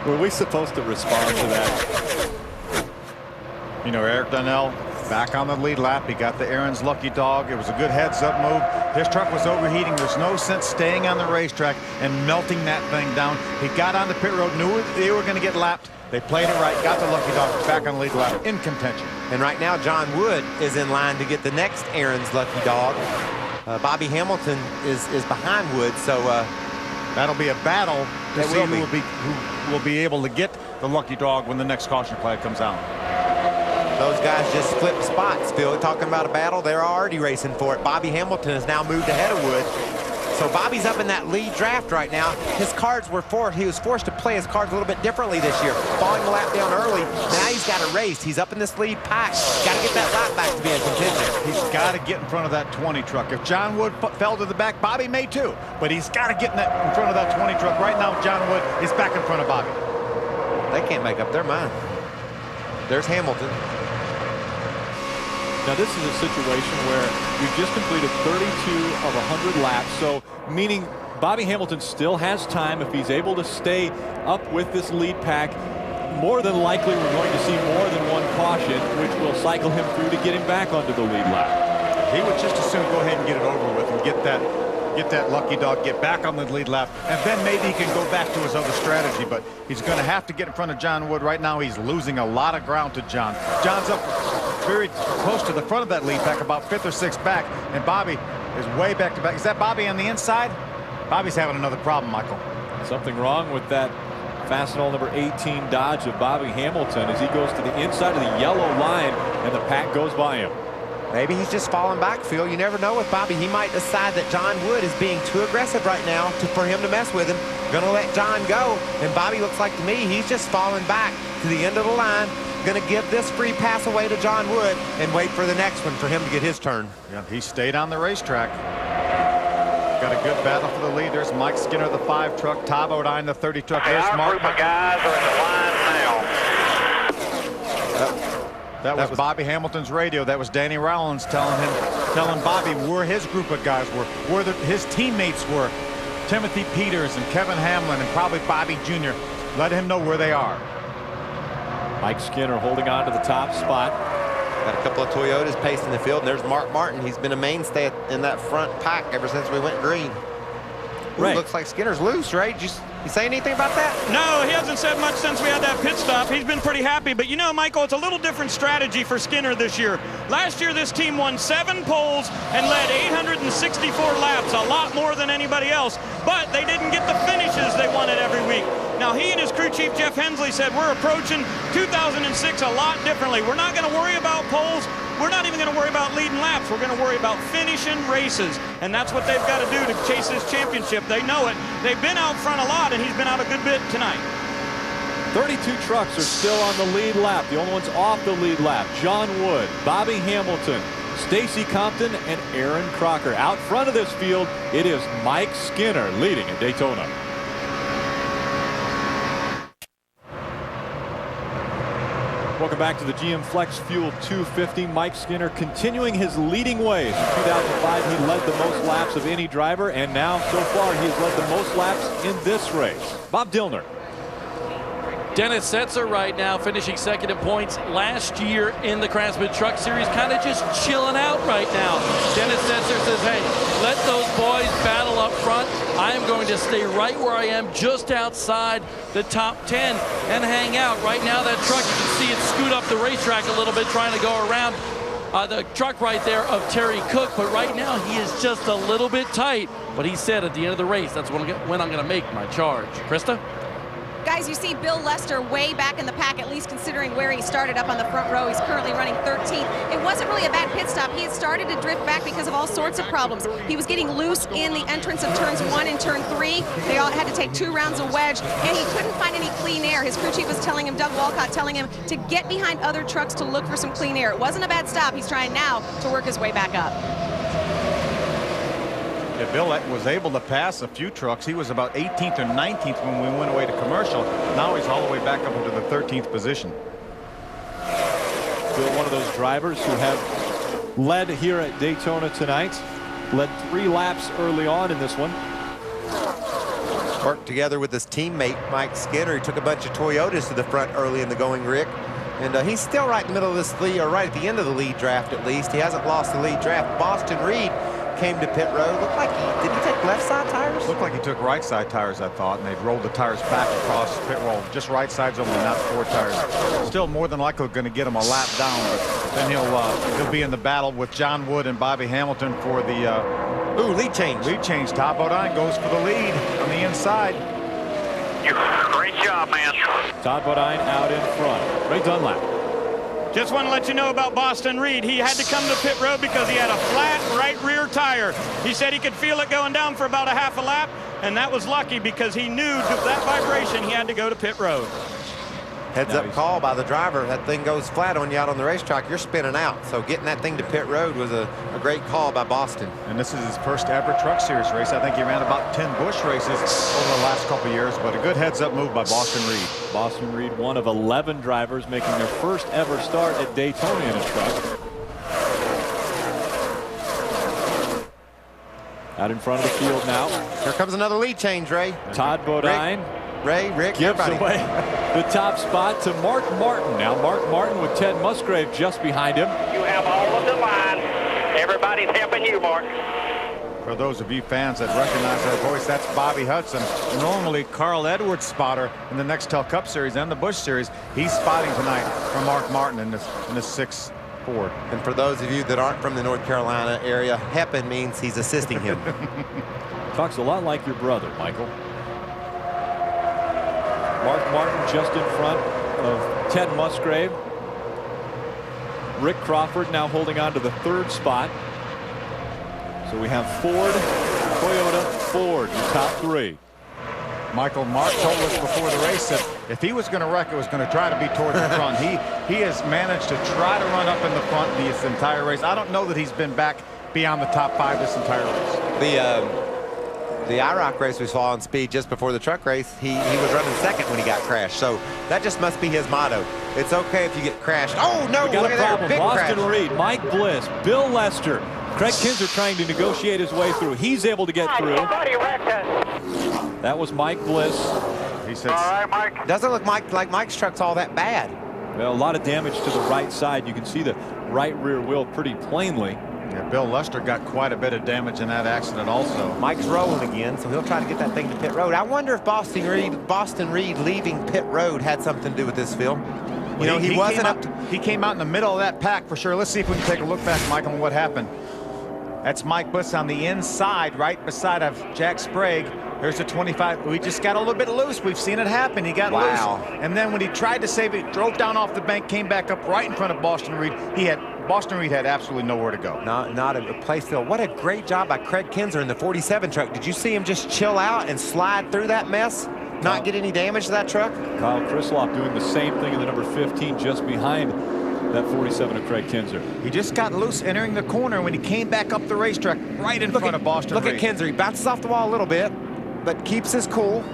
Were we supposed to respond to that? You know, Eric Darnell, Back on the lead lap, he got the Aaron's lucky dog. It was a good heads-up move. His truck was overheating. There's no sense staying on the racetrack and melting that thing down. He got on the pit road, knew they were going to get lapped. They played it right, got the lucky dog back on the lead lap in contention. And right now, John Wood is in line to get the next Aaron's lucky dog. Bobby Hamilton is behind Wood, so that'll be a battle to see who will be able to get the lucky dog when the next caution flag comes out. Those guys just flipped spots, Phil. Talking about a battle, they're already racing for it. Bobby Hamilton has now moved ahead of Wood. So Bobby's up in that lead draft right now. His cards were he was forced to play his cards a little bit differently this year. Falling the lap down early. Now he's got to race. He's up in this lead pack. Got to get that lap back to be in contention. He's got to get in front of that 20 truck. If John Wood fell to the back, Bobby may too. But he's got to get in front of that 20 truck. Right now, John Wood is back in front of Bobby. They can't make up their mind. There's Hamilton. Now this is a situation where we've just completed 32 of 100 laps, so meaning Bobby Hamilton still has time if he's able to stay up with this lead pack. More than likely we're going to see more than one caution, which will cycle him through to get him back onto the lead lap. He would just as soon go ahead and get it over with and get that lucky dog, get back on the lead lap, and then maybe he can go back to his other strategy. But he's going to have to get in front of John Wood. Right now he's losing a lot of ground to John. John's up very close to the front of that lead pack, about 5th or 6th back, and Bobby is way back to back. Is that Bobby on the inside? Bobby's having another problem, Michael. Something wrong with that Fastenal number 18 Dodge of Bobby Hamilton as he goes to the inside of the yellow line and the pack goes by him. Maybe he's just falling back, Phil. You never know with Bobby. He might decide that John Wood is being too aggressive right now for him to mess with him. Gonna let John go. And Bobby looks like to me he's just falling back to the end of the line. Gonna give this free pass away to John Wood and wait for the next one for him to get his turn. Yeah, he stayed on the racetrack. Got a good battle for the lead. There's Mike Skinner, the 5 truck. Todd Bodine, the 30 truck. There's Mark. Group of guys are in the line now. That was Bobby Hamilton's radio. That was Danny Rowlands telling Bobby where his group of guys were, where his teammates were. Timothy Peters and Kevin Hamlin and probably Bobby Jr. Let him know where they are. Mike Skinner holding on to the top spot. Got a couple of Toyotas pacing the field, and there's Mark Martin. He's been a mainstay in that front pack ever since we went green. Ooh, looks like Skinner's loose, right? You say anything about that? No, he hasn't said much since we had that pit stop. He's been pretty happy. But you know, Michael, it's a little different strategy for Skinner this year. Last year, this team won 7 poles and led 864 laps, a lot more than anybody else. But they didn't get the finishes they wanted every week. Now, he and his crew chief, Jeff Hensley, said we're approaching 2006 a lot differently. We're not going to worry about poles. We're not even going to worry about leading laps. We're going to worry about finishing races. And that's what they've got to do to chase this championship. They know it. They've been out front a lot, and he's been out a good bit tonight. 32 trucks are still on the lead lap. The only ones off the lead lap, John Wood, Bobby Hamilton, Stacy Compton, and Aaron Crocker. Out front of this field, it is Mike Skinner leading at Daytona. Welcome back to the GM Flex Fuel 250. Mike Skinner continuing his leading ways. In 2005, he led the most laps of any driver, and now, so far, he has led the most laps in this race. Bob Dillner. Dennis Setzer right now finishing second in points last year in the Craftsman Truck Series, kind of just chilling out right now. Dennis Setzer says, hey, let those boys battle up front. I am going to stay right where I am, just outside the top 10 and hang out. Right now, that truck, you can see it scoot up the racetrack a little bit, trying to go around the truck right there of Terry Cook. But right now, he is just a little bit tight. But he said at the end of the race, that's when I'm going to make my charge. Krista? Guys, you see Bill Lester way back in the pack, at least considering where he started up on the front row. He's currently running 13th. It wasn't really a bad pit stop. He had started to drift back because of all sorts of problems. He was getting loose in the entrance of turns 1 and turn 3. They all had to take 2 rounds of wedge, and he couldn't find any clean air. His crew chief was telling him, Doug Walcott, telling him to get behind other trucks to look for some clean air. It wasn't a bad stop. He's trying now to work his way back up. Yeah, Bill was able to pass a few trucks. He was about 18th or 19th when we went away to commercial. Now he's all the way back up into the 13th position. Bill, one of those drivers who have led here at Daytona tonight. Led 3 laps early on in this one. Worked together with his teammate, Mike Skinner. He took a bunch of Toyotas to the front early in the going, Rick. And he's still right in the middle of this lead, or right at the end of the lead draft at least. He hasn't lost the lead draft. Boston Reed came to pit road. Looked like did he take left side tires? Looked like he took right side tires, I thought, and they've rolled the tires back across pit road. Just right sides only, not four tires. Still more than likely going to get him a lap down, but then he'll be in the battle with John Wood and Bobby Hamilton for the lead change. Lead change. Todd Bodine goes for the lead on the inside. Great job, man. Todd Bodine out in front. Ray Dunlap. Just want to let you know about Boston Reed. He had to come to pit road because he had a flat right rear tire. He said he could feel it going down for about a half a lap, and that was lucky because he knew that vibration he had to go to pit road. Heads up call by the driver. That thing goes flat on you out on the racetrack, you're spinning out. So getting that thing to pit road was a great call by Boston. And this is his first ever Truck Series race. I think he ran about 10 Busch races over the last couple years, but a good heads up move by Boston Reed. Boston Reed, one of 11 drivers making their first ever start at Daytona in a truck. Out in front of the field now. Here comes another lead change, Ray. Todd Bodine. Rick, gives everybody. away the top spot to Mark Martin. Now Mark Martin with Ted Musgrave just behind him. You have all of the line. Everybody's helping you, Mark. For those of you fans that recognize that voice, that's Bobby Hudson. Normally Carl Edwards' spotter in the Nextel Cup Series and the Busch Series. He's spotting tonight for Mark Martin in this 6 Ford. And for those of you that aren't from the North Carolina area, Heppen means he's assisting him. Talks a lot like your brother, Michael. Mark Martin just in front of Ted Musgrave. Rick Crawford now holding on to the third spot. So we have Ford, Toyota, Ford, your top three. Michael, Mark told us before the race that if he was going to wreck, it was going to try to be towards the front. He has managed to try to run up in the front this entire race. I don't know that he's been back beyond the top 5 this entire race. The IROC race we saw on speed just before the truck race, he was running second when he got crashed. So that just must be his motto. It's okay if you get crashed. Oh, no, we got look a at problem. that big Boston crash. Reed, Mike Bliss, Bill Lester, Craig Kinzer trying to negotiate his way through. He's able to get through. That was Mike Bliss. He says, all right, Mike. Doesn't look like Mike's truck's all that bad. Well, a lot of damage to the right side. You can see the right rear wheel pretty plainly. Yeah, Bill Lester got quite a bit of damage in that accident also. Mike's rolling again, so he'll try to get that thing to pit road. I wonder if Boston Reed leaving pit road had something to do with this, Phil. You know, he wasn't up. He came out in the middle of that pack for sure. Let's see if we can take a look back, Michael, on what happened. That's Mike Bliss on the inside, right beside of Jack Sprague. There's a 25. We just got a little bit loose. We've seen it happen. He got loose. And then when he tried to save it, drove down off the bank, came back up right in front of Boston Reed. Boston Reed had absolutely nowhere to go. Not a place, Phil. What a great job by Craig Kinzer in the 47 truck. Did you see him just chill out and slide through that mess? Not get any damage to that truck? Kyle Krisloff doing the same thing in the number 15 just behind that 47 of Craig Kinzer. He just got loose entering the corner when he came back up the racetrack right in front of Boston Reed. Look at Kinzer. He bounces off the wall a little bit, but keeps his cool.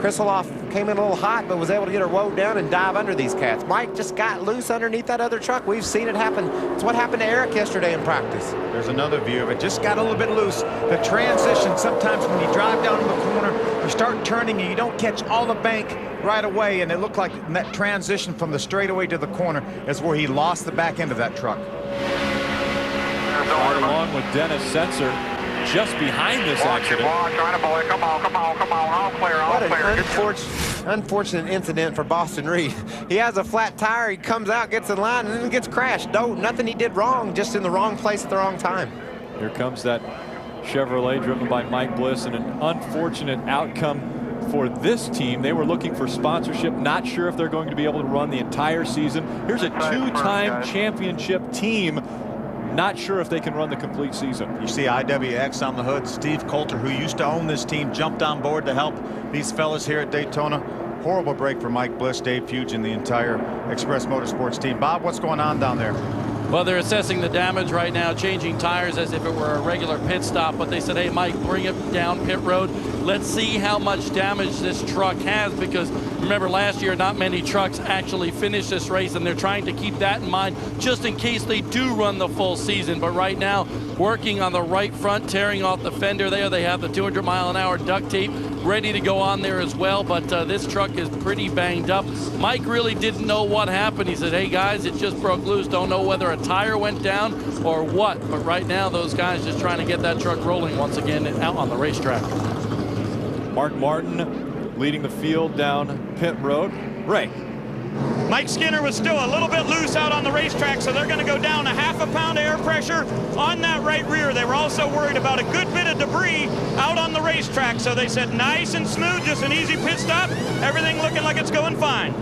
Krisloff came in a little hot, but was able to get her woed down and dive under these cats. Mike just got loose underneath that other truck. We've seen it happen. It's what happened to Eric yesterday in practice. There's another view of it. Just got a little bit loose. The transition, sometimes when you drive down in the corner, you start turning and you don't catch all the bank right away, and it looked like that transition from the straightaway to the corner is where he lost the back end of that truck. Right along with Dennis Setzer, just behind this accident. Come on, all clear, all What clear. an unfortunate incident for Boston Reed. He has a flat tire, he comes out, gets in line, and then gets crashed. No, nothing he did wrong, just in the wrong place at the wrong time. Here comes that Chevrolet driven by Mike Bliss, and an unfortunate outcome for this team. They were looking for sponsorship, not sure if they're going to be able to run the entire season. Here's a two-time championship team. Not sure if they can run the complete season. You see IWX on the hood. Steve Coulter, who used to own this team, jumped on board to help these fellas here at Daytona. Horrible break for Mike Bliss, Dave Fuge, and the entire Express Motorsports team. Bob, what's going on down there? Well, they're assessing the damage right now, changing tires as if it were a regular pit stop. But they said, hey, Mike, bring it down pit road. Let's see how much damage this truck has, because remember last year, not many trucks actually finished this race, and they're trying to keep that in mind just in case they do run the full season. But right now, working on the right front, tearing off the fender there. They have the 200-mile-an-hour duct tape ready to go on there as well, but this truck is pretty banged up. Mike really didn't know what happened. He said, hey guys, it just broke loose. Don't know whether a tire went down or what, but right now those guys just trying to get that truck rolling once again out on the racetrack. Mark Martin leading the field down pit road. Ray. Mike Skinner was still a little bit loose out on the racetrack, so they're going to go down a ½ pound of air pressure on that right rear. They were also worried about a good bit of debris out on the racetrack, so they said nice and smooth, just an easy pit stop, everything looking like it's going fine.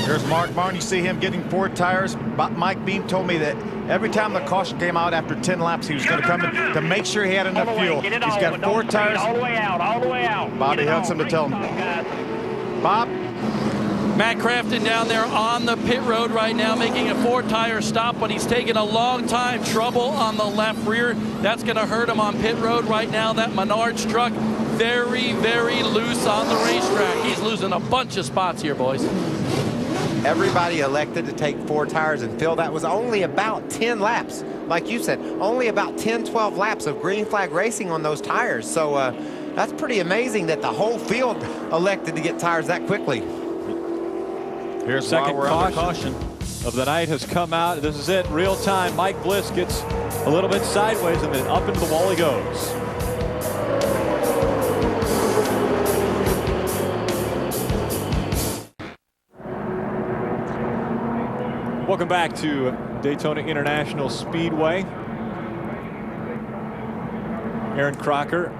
There's Mark Martin. You see him getting 4 tires. Mike Beam told me that every time the caution came out after 10 laps, he was going to come in to make sure he had enough fuel. He's got 4 tires. All the way out, all the way out. Bobby Hudson to tell him. Bob? Matt Crafton down there on the pit road right now making a 4-tire stop, but he's taking a long time. Trouble on the left rear. That's going to hurt him on pit road right now. That Menards truck very, very loose on the racetrack. He's losing a bunch of spots here, boys. Everybody elected to take 4 tires, and Phil, that was only about 10 laps. Like you said, only about 10, 12 laps of green flag racing on those tires. So that's pretty amazing that the whole field elected to get tires that quickly. Here's second caution of the night has come out. This is it, real time. Mike Bliss gets a little bit sideways and then up into the wall he goes. Welcome back to Daytona International Speedway. Erin Crocker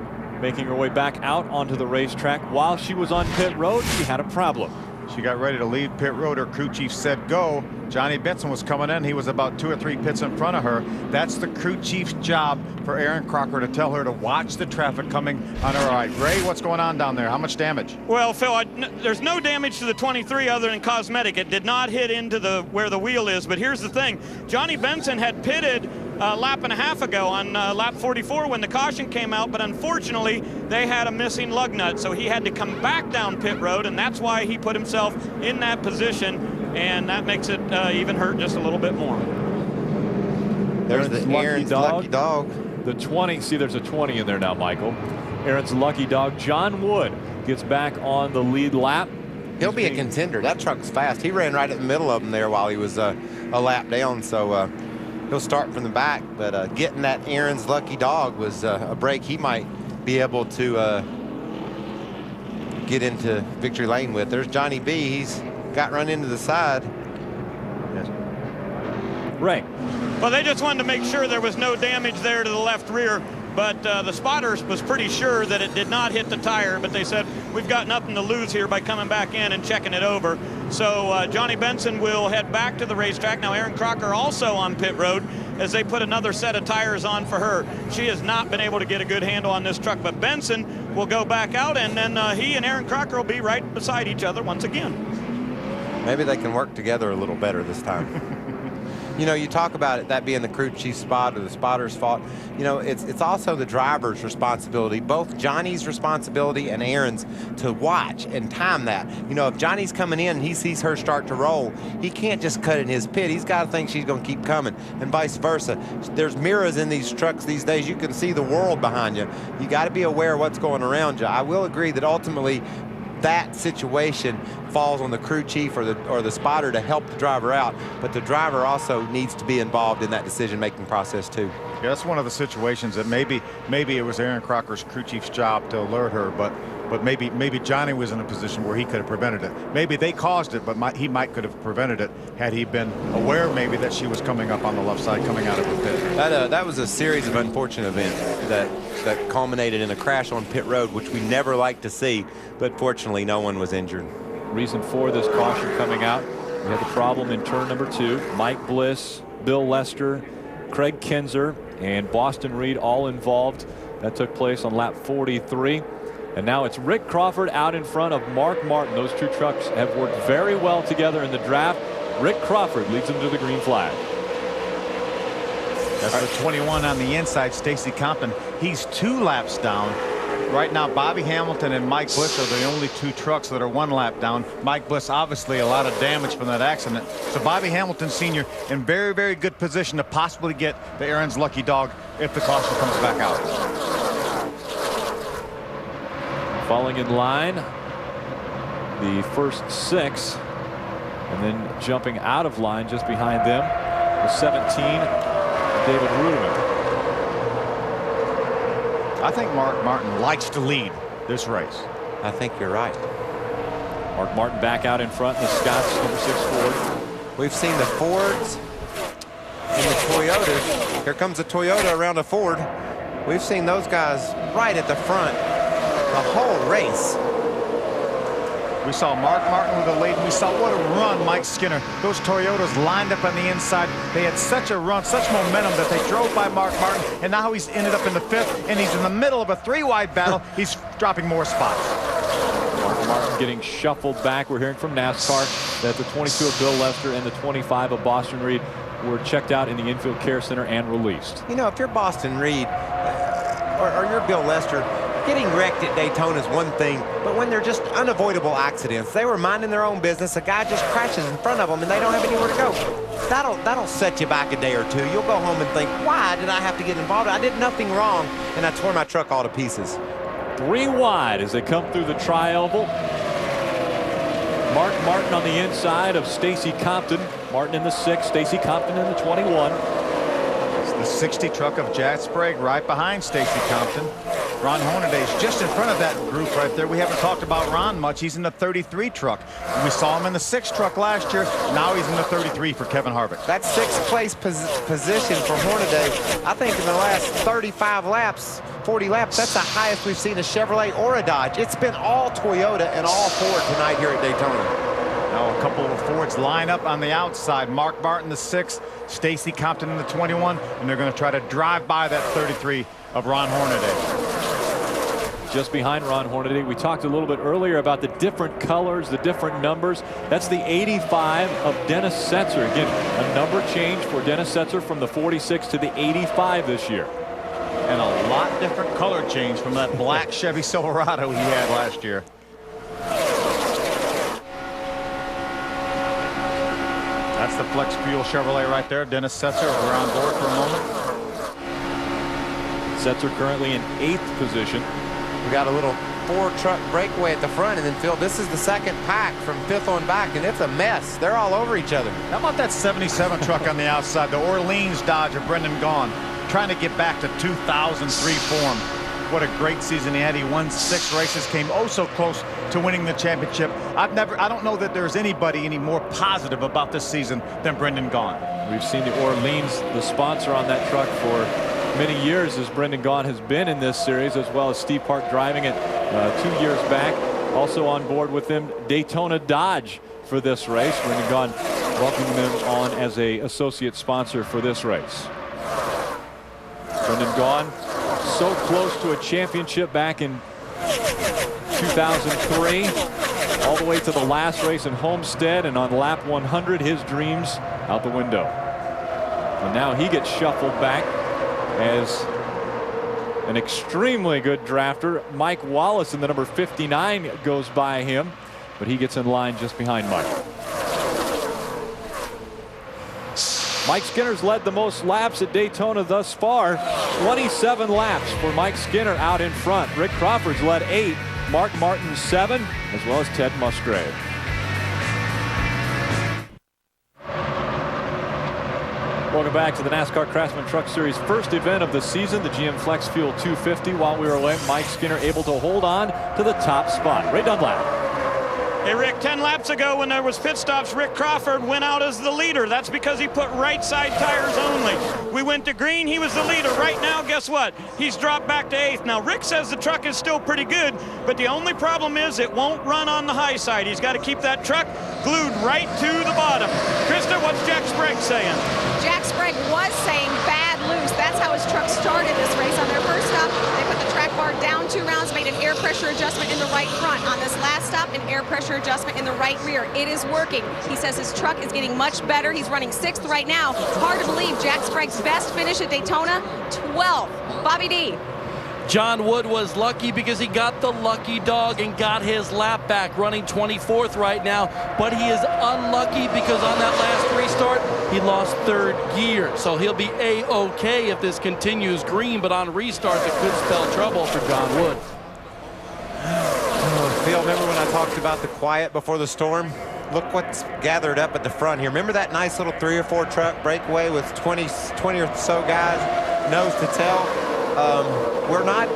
making her way back out onto the racetrack. While she was on pit road, she had a problem. She got ready to leave pit road. Her crew chief said go. Johnny Benson was coming in. He was about 2 or 3 pits in front of her. That's the crew chief's job for Erin Crocker, to tell her to watch the traffic coming on her right. Ray, what's going on down there? How much damage? Well, Phil, there's no damage to the 23 other than cosmetic. It did not hit into where the wheel is, but here's the thing. Johnny Benson had pitted a lap and a half ago on lap 44 when the caution came out, but unfortunately they had a missing lug nut, so he had to come back down pit road, and that's why he put himself in that position, and that makes it even hurt just a little bit more. There's the Aaron's lucky dog. The 20, see there's a 20 in there now, Michael. Aaron's lucky dog. John Wood gets back on the lead lap. He'll be a contender. That truck's fast. He ran right in the middle of them there while he was a lap down, so he'll start from the back, but getting that Aaron's lucky dog was a break he might be able to get into victory lane with. There's Johnny B. He's got run into the side. Yes. Ray. Well, they just wanted to make sure there was no damage there to the left rear, but the spotter was pretty sure that it did not hit the tire, but they said we've got nothing to lose here by coming back in and checking it over. So Johnny Benson will head back to the racetrack. Now Erin Crocker also on pit road as they put another set of tires on for her. She has not been able to get a good handle on this truck, but Benson will go back out, and then he and Erin Crocker will be right beside each other once again. Maybe they can work together a little better this time. You know, you talk about it, that being the crew chief's spot or the spotter's fault. You know, it's also the driver's responsibility, both Johnny's responsibility and Aaron's, to watch and time that. You know, if Johnny's coming in and he sees her start to roll, he can't just cut in his pit. He's got to think she's going to keep coming, and vice versa. There's mirrors in these trucks these days. You can see the world behind you. You got to be aware of what's going around you. I will agree that ultimately that situation falls on the crew chief or the spotter to help the driver out, but the driver also needs to be involved in that decision-making process too. Yeah, that's one of the situations that maybe it was Erin Crocker's crew chief's job to alert her, but maybe Johnny was in a position where he could have prevented it. Maybe they caused it, but he might could have prevented it had he been aware maybe that she was coming up on the left side, coming out of the pit. That was a series of unfortunate events that culminated in a crash on pit road, which we never like to see, but fortunately no one was injured. Reason for this caution coming out, we had the problem in turn number 2. Mike Bliss, Bill Lester, Craig Kinzer, and Boston Reed all involved. That took place on lap 43. And now it's Rick Crawford out in front of Mark Martin. Those two trucks have worked very well together in the draft. Rick Crawford leads them to the green flag. That's the 21 on the inside, Stacy Compton. He's 2 laps down. Right now, Bobby Hamilton and Mike Bliss are the only 2 trucks that are 1 lap down. Mike Bliss, obviously, a lot of damage from that accident. So Bobby Hamilton Sr. in very, very good position to possibly get the Aaron's lucky dog if the caution comes back out. Falling in line, the first 6, and then jumping out of line just behind them, the 17, David Ruderman. I think Mark Martin likes to lead this race. I think you're right. Mark Martin back out in front in the Scott's number 6 Ford. We've seen the Fords and the Toyotas. Here comes a Toyota around a Ford. We've seen those guys right at the front the whole race. We saw Mark Martin with the lead. We saw what a run Mike Skinner. Those Toyotas lined up on the inside. They had such a run, such momentum that they drove by Mark Martin, and now he's ended up in the 5th, and he's in the middle of a 3-wide battle. He's dropping more spots. Mark Martin getting shuffled back. We're hearing from NASCAR that the 22 of Bill Lester and the 25 of Boston Reed were checked out in the infield care center and released. You know, if you're Boston Reed or you're Bill Lester, getting wrecked at Daytona is one thing, but when they're just unavoidable accidents, they were minding their own business, a guy just crashes in front of them and they don't have anywhere to go. That'll set you back a day or two. You'll go home and think, why did I have to get involved? I did nothing wrong, and I tore my truck all to pieces. 3 wide as they come through the tri-oval. Mark Martin on the inside of Stacy Compton. Martin in the 6, Stacy Compton in the 21. It's the 60 truck of Jack Sprague right behind Stacy Compton. Ron Hornaday's just in front of that group right there. We haven't talked about Ron much. He's in the 33 truck. We saw him in the 6 truck last year. Now he's in the 33 for Kevin Harvick. That 6th place position for Hornaday, I think in the last 35 laps, 40 laps, that's the highest we've seen a Chevrolet or a Dodge. It's been all Toyota and all Ford tonight here at Daytona. Now a couple of Fords line up on the outside. Mark Martin the 6, Stacy Compton in the 21, and they're going to try to drive by that 33 of Ron Hornaday. Just behind Ron Hornaday, we talked a little bit earlier about the different colors, the different numbers. That's the 85 of Dennis Setzer. Again, a number change for Dennis Setzer from the 46 to the 85 this year. And a lot different color change from that black Chevy Silverado he had last year. That's the Flex Fuel Chevrolet right there. Dennis Setzer, we're on board for a moment. Setzer currently in 8th position. We got a little 4-truck breakaway at the front, and then Phil, this is the 2nd pack from 5th on back, and it's a mess. They're all over each other. How about that 77 truck on the outside, the Orleans Dodge of Brendan Gaughan, trying to get back to 2003 form. What a great season he had. He won 6 races, came oh so close to winning the championship. I don't know that there's anybody any more positive about this season than Brendan Gaughan. We've seen the Orleans, the sponsor on that truck, for many years as Brendan Gaughan has been in this series, as well as Steve Park driving it 2 years back. Also on board with them, Daytona Dodge for this race. Brendan Gaughan welcoming them on as a associate sponsor for this race. Brendan Gaughan so close to a championship back in 2003, all the way to the last race in Homestead, and on lap 100 his dreams out the window. And now he gets shuffled back as an extremely good drafter. Mike Wallace in the number 59 goes by him, but he gets in line just behind Mike. Mike Skinner's led the most laps at Daytona thus far. 27 laps for Mike Skinner out in front. Rick Crawford's led 8, Mark Martin 7, as well as Ted Musgrave. Welcome back to the NASCAR Craftsman Truck Series first event of the season, the GM Flex Fuel 250. While we were away, Mike Skinner able to hold on to the top spot. Ray Dunlap. Hey, Rick, 10 laps ago when there was pit stops, Rick Crawford went out as the leader. That's because he put right side tires only. We went to green, he was the leader. Right now, guess what? He's dropped back to 8th. Now, Rick says the truck is still pretty good, but the only problem is it won't run on the high side. He's got to keep that truck glued right to the bottom. Krista, what's Jack Sprague saying? Jack Sprague was saying bad loose. That's how his truck started this race. On their first stop, they put the track bar down 2 rounds, made an air pressure adjustment in the right front. On this last stop, an air pressure adjustment in the right rear. It is working. He says his truck is getting much better. He's running 6th right now. Hard to believe Jack Sprague's best finish at Daytona, 12th. Bobby D. John Wood was lucky because he got the lucky dog and got his lap back, running 24th right now. But he is unlucky because on that last restart, he lost 3rd gear. So he'll be A-OK if this continues green, but on restart, it could spell trouble for John Wood. Phil, remember when I talked about the quiet before the storm? Look what's gathered up at the front here. Remember that nice little 3 or 4 truck breakaway with 20 or so guys, nose to tail? We're not.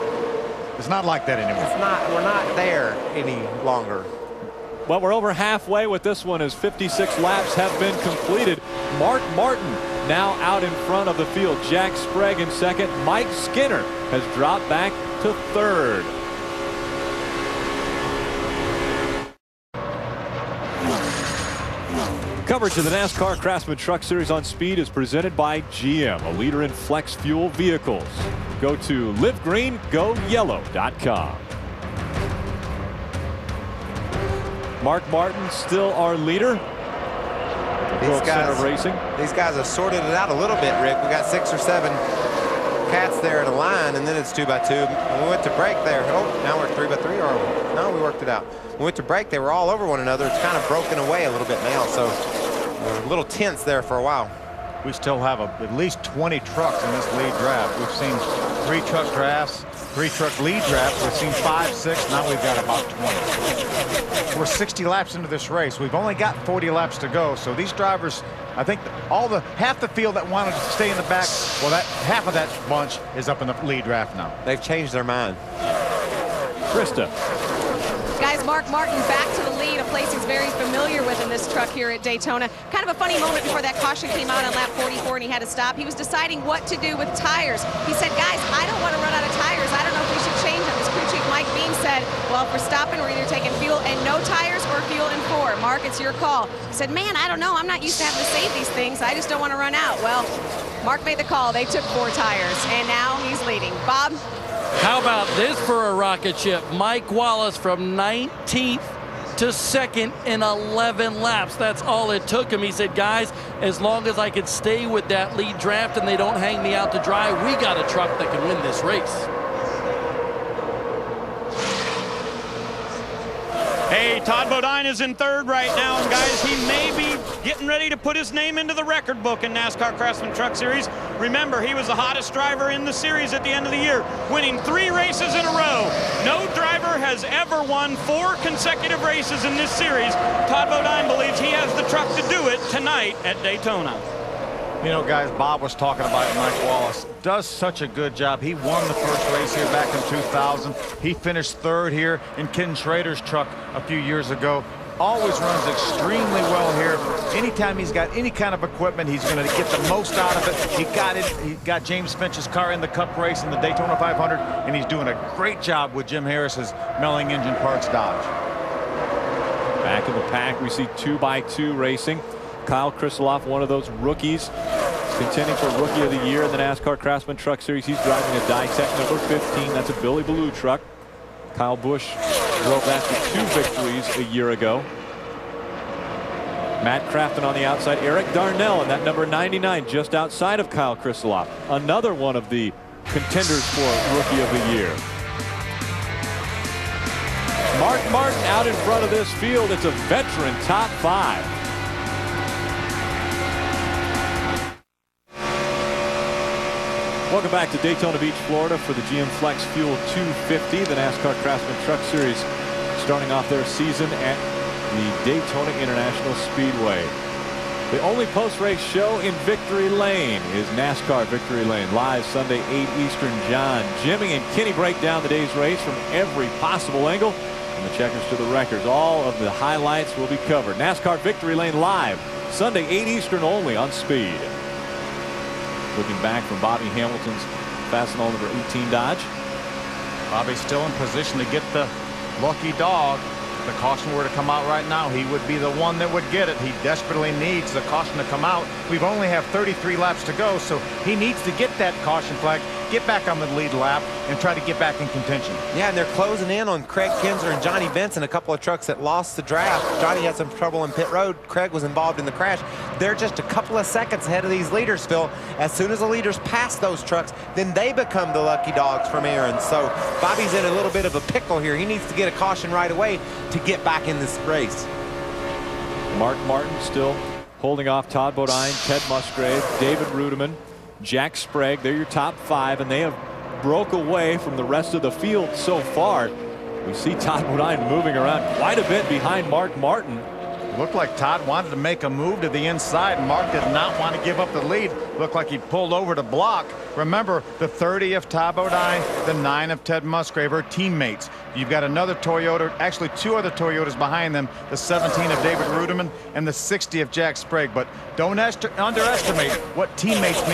It's not like that anymore. It's not. We're not there any longer. Well, we're over halfway with this one as 56 laps have been completed. Mark Martin now out in front of the field. Jack Sprague in second. Mike Skinner has dropped back to third. Coverage of the NASCAR Craftsman Truck Series on Speed is presented by GM, a leader in flex fuel vehicles. Go to livegreengoyellow.com. Mark Martin still our leader. These guys have sorted it out a little bit, Rick. We got 6 or 7 cats there in a line, and then it's 2 by 2. When we went to break there, oh, now we're 3 by 3, or no, we worked it out. When we went to break, they were all over one another. It's kind of broken away a little bit now, so a little tense there for a while. We still have at least 20 trucks in this lead draft. We've seen 3 truck drafts, 3 truck lead drafts. We've seen 5, 6. Now we've got about 20. We're 60 laps into this race. We've only got 40 laps to go. So these drivers, I think half the field that wanted to stay in the back, well, that half of that bunch is up in the lead draft now. They've changed their mind. Krista. Guys, Mark Martin back to the lead, a place he's very familiar with in this truck here at Daytona. Kind of a funny moment before that caution came out on lap 44 and he had to stop. He was deciding what to do with tires. He said, guys, I don't want to run out of tires. I don't know if we should change them. His crew chief Mike Beam said, well, if we're stopping, we're either taking fuel and no tires or fuel and 4. Mark, it's your call. He said, man, I don't know. I'm not used to having to save these things. I just don't want to run out. Well, Mark made the call. They took 4 tires, and now he's leading. Bob? How about this for a rocket ship? Mike Wallace from 19th to 2nd in 11 laps. That's all it took him. He said, guys, as long as I can stay with that lead draft and they don't hang me out to dry, we got a truck that can win this race. Hey, Todd Bodine is in 3rd right now, and guys, he may be getting ready to put his name into the record book in NASCAR Craftsman Truck Series. Remember, he was the hottest driver in the series at the end of the year, winning 3 races in a row. No driver has ever won 4 consecutive races in this series. Todd Bodine believes he has the truck to do it tonight at Daytona. You know, guys, Bob was talking about Mike Wallace. Does such a good job. He won the first race here back in 2000. He finished 3rd here in Ken Schrader's truck a few years ago. Always runs extremely well here. Anytime he's got any kind of equipment, he's going to get the most out of it. He got James Finch's car in the Cup race in the Daytona 500, and he's doing a great job with Jim Harris's Melling Engine Parts Dodge. Back in the pack, we see 2 by 2 racing. Kyle Krisiloff, one of those rookies, contending for Rookie of the Year in the NASCAR Craftsman Truck Series. He's driving a Dytek number 15. That's a Billy Ballou truck. Kyle Busch drove that to 2 victories a year ago. Matt Crafton on the outside. Eric Darnell in that number 99, just outside of Kyle Krisiloff. Another one of the contenders for Rookie of the Year. Mark Martin out in front of this field. It's a veteran top 5. Welcome back to Daytona Beach, Florida for the GM Flex Fuel 250, the NASCAR Craftsman Truck Series, starting off their season at the Daytona International Speedway. The only post-race show in Victory Lane is NASCAR Victory Lane, live Sunday 8 Eastern. John, Jimmy, and Kenny break down the day's race from every possible angle, from the checkers to the wreckers. All of the highlights will be covered. NASCAR Victory Lane live Sunday 8 Eastern only on Speed. Looking back from Bobby Hamilton's Fastenal number 18 Dodge. Bobby's still in position to get the lucky dog. If the caution were to come out right now, he would be the one that would get it. He desperately needs the caution to come out. We've only have 33 laps to go, so he needs to get that caution flag, get back on the lead lap, and try to get back in contention. Yeah, and they're closing in on Craig Kinzer and Johnny Benson, a couple of trucks that lost the draft. Johnny had some trouble in pit road. Craig was involved in the crash. They're just a couple of seconds ahead of these leaders, Phil. As soon as the leaders pass those trucks, then they become the lucky dogs from Aaron. So Bobby's in a little bit of a pickle here. He needs to get a caution right away to get back in this race. Mark Martin still holding off Todd Bodine, Ted Musgrave, David Rudiman, Jack Sprague. They're your top 5, and they have broke away from the rest of the field so far. We see Todd Bodine moving around quite a bit behind Mark Martin. Looked like Todd wanted to make a move to the inside. Mark did not want to give up the lead. Looked like he pulled over to block. Remember, the 30 of Todd Bodine, the 9 of Ted Musgrave are teammates. You've got another Toyota, actually 2 other Toyotas behind them, the 17 of David Ruderman and the 60 of Jack Sprague. But don't underestimate what teammates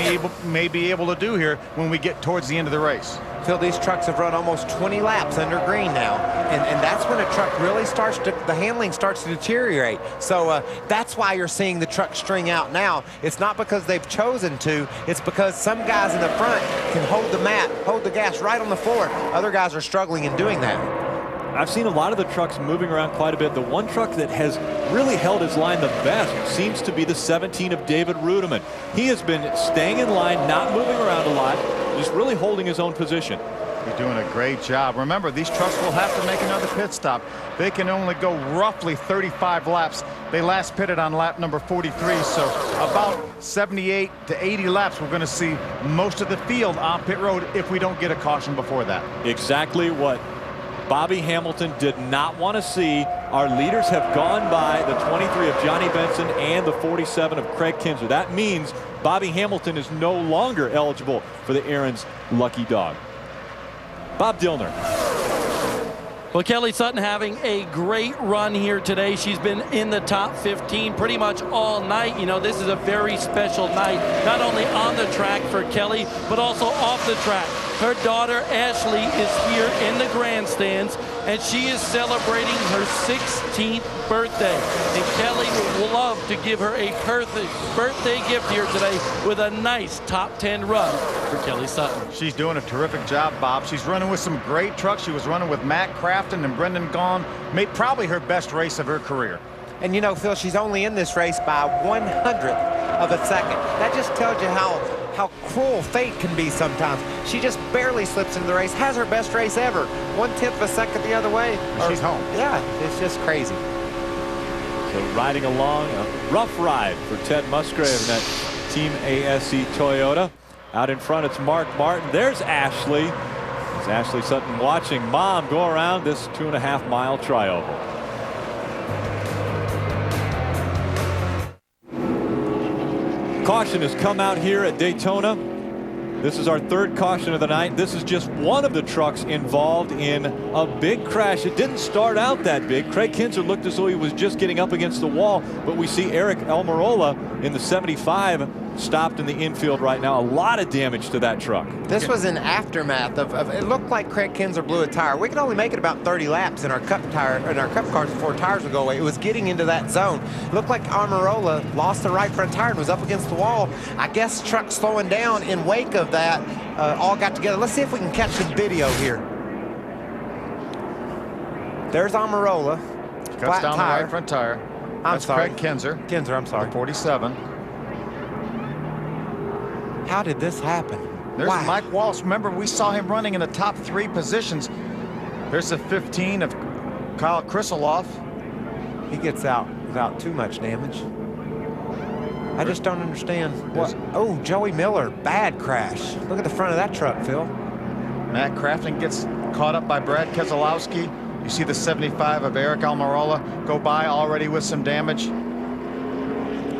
may be able to do here when we get towards the end of the race. Phil, these trucks have run almost 20 laps under green now, and that's when a truck really starts to, the handling starts to deteriorate. So that's why you're seeing the truck string out now. It's not because they've chosen to, it's because some guys in the front can hold the mat, hold the gas right on the floor. Other guys are struggling in doing that. I've seen a lot of the trucks moving around quite a bit. The one truck that has really held his line the best seems to be the 17 of David Ruderman. He has been staying in line, not moving around a lot, just really holding his own position. You're doing a great job. Remember, these trucks will have to make another pit stop. They can only go roughly 35 laps. They last pitted on lap number 43, so about 78 to 80 laps we're going to see most of the field on pit road if we don't get a caution before that. Exactly what Bobby Hamilton did not want to see. Our leaders have gone by, the 23 of Johnny Benson and the 47 of Craig Kinzer. That means Bobby Hamilton is no longer eligible for the Aaron's Lucky Dog. Bob Dillner. Well, Kelly Sutton having a great run here today. She's been in the top 15 pretty much all night. You know, this is a very special night, not only on the track for Kelly, but also off the track. Her daughter, Ashley, is here in the grandstands, and she is celebrating her 16th birthday. And Kelly would love to give her a birthday gift here today with a nice top 10 run for Kelly Sutton. She's doing a terrific job, Bob. She's running with some great trucks. She was running with Matt Crafton and Brendan Gaughan. Made probably her best race of her career. And you know, Phil, she's only in this race by 100th of a second. That just tells you how cruel fate can be sometimes. She just barely slips into the race, has her best race ever. 1/10 of a second the other way. She's home. Yeah, it's just crazy. So riding along, a rough ride for Ted Musgrave and that Team ASE Toyota. Out in front, it's Mark Martin. There's Ashley. There's Ashley Sutton watching Mom go around this 2.5-mile trioval. Caution has come out here at Daytona. This is our 3rd caution of the night. This is just one of the trucks involved in a big crash. It didn't start out that big. Craig Kinzer looked as though he was just getting up against the wall, but we see Eric Almirola in the 75 stopped in the infield right now. A lot of damage to that truck. This was an aftermath of it looked like Craig Kinzer blew a tire. We could only make it about 30 laps in our cup cars before tires would go away. It was getting into that zone. It looked like Almirola lost the right front tire and was up against the wall. I guess truck slowing down in wake of that all got together. Let's see if we can catch some video here. There's Almirola. Cuts down the right front tire. That's sorry. Craig Kinzer. Kinzer, I'm sorry. 47. How did this happen? There's Mike Wallace. Remember, we saw him running in the top 3 positions. There's the 15 of Kyle Krisiloff. He gets out without too much damage. I just don't understand. What? Oh, Joey Miller, bad crash. Look at the front of that truck, Phil. Matt Crafton gets caught up by Brad Keselowski. You see the 75 of Eric Almirola go by already with some damage.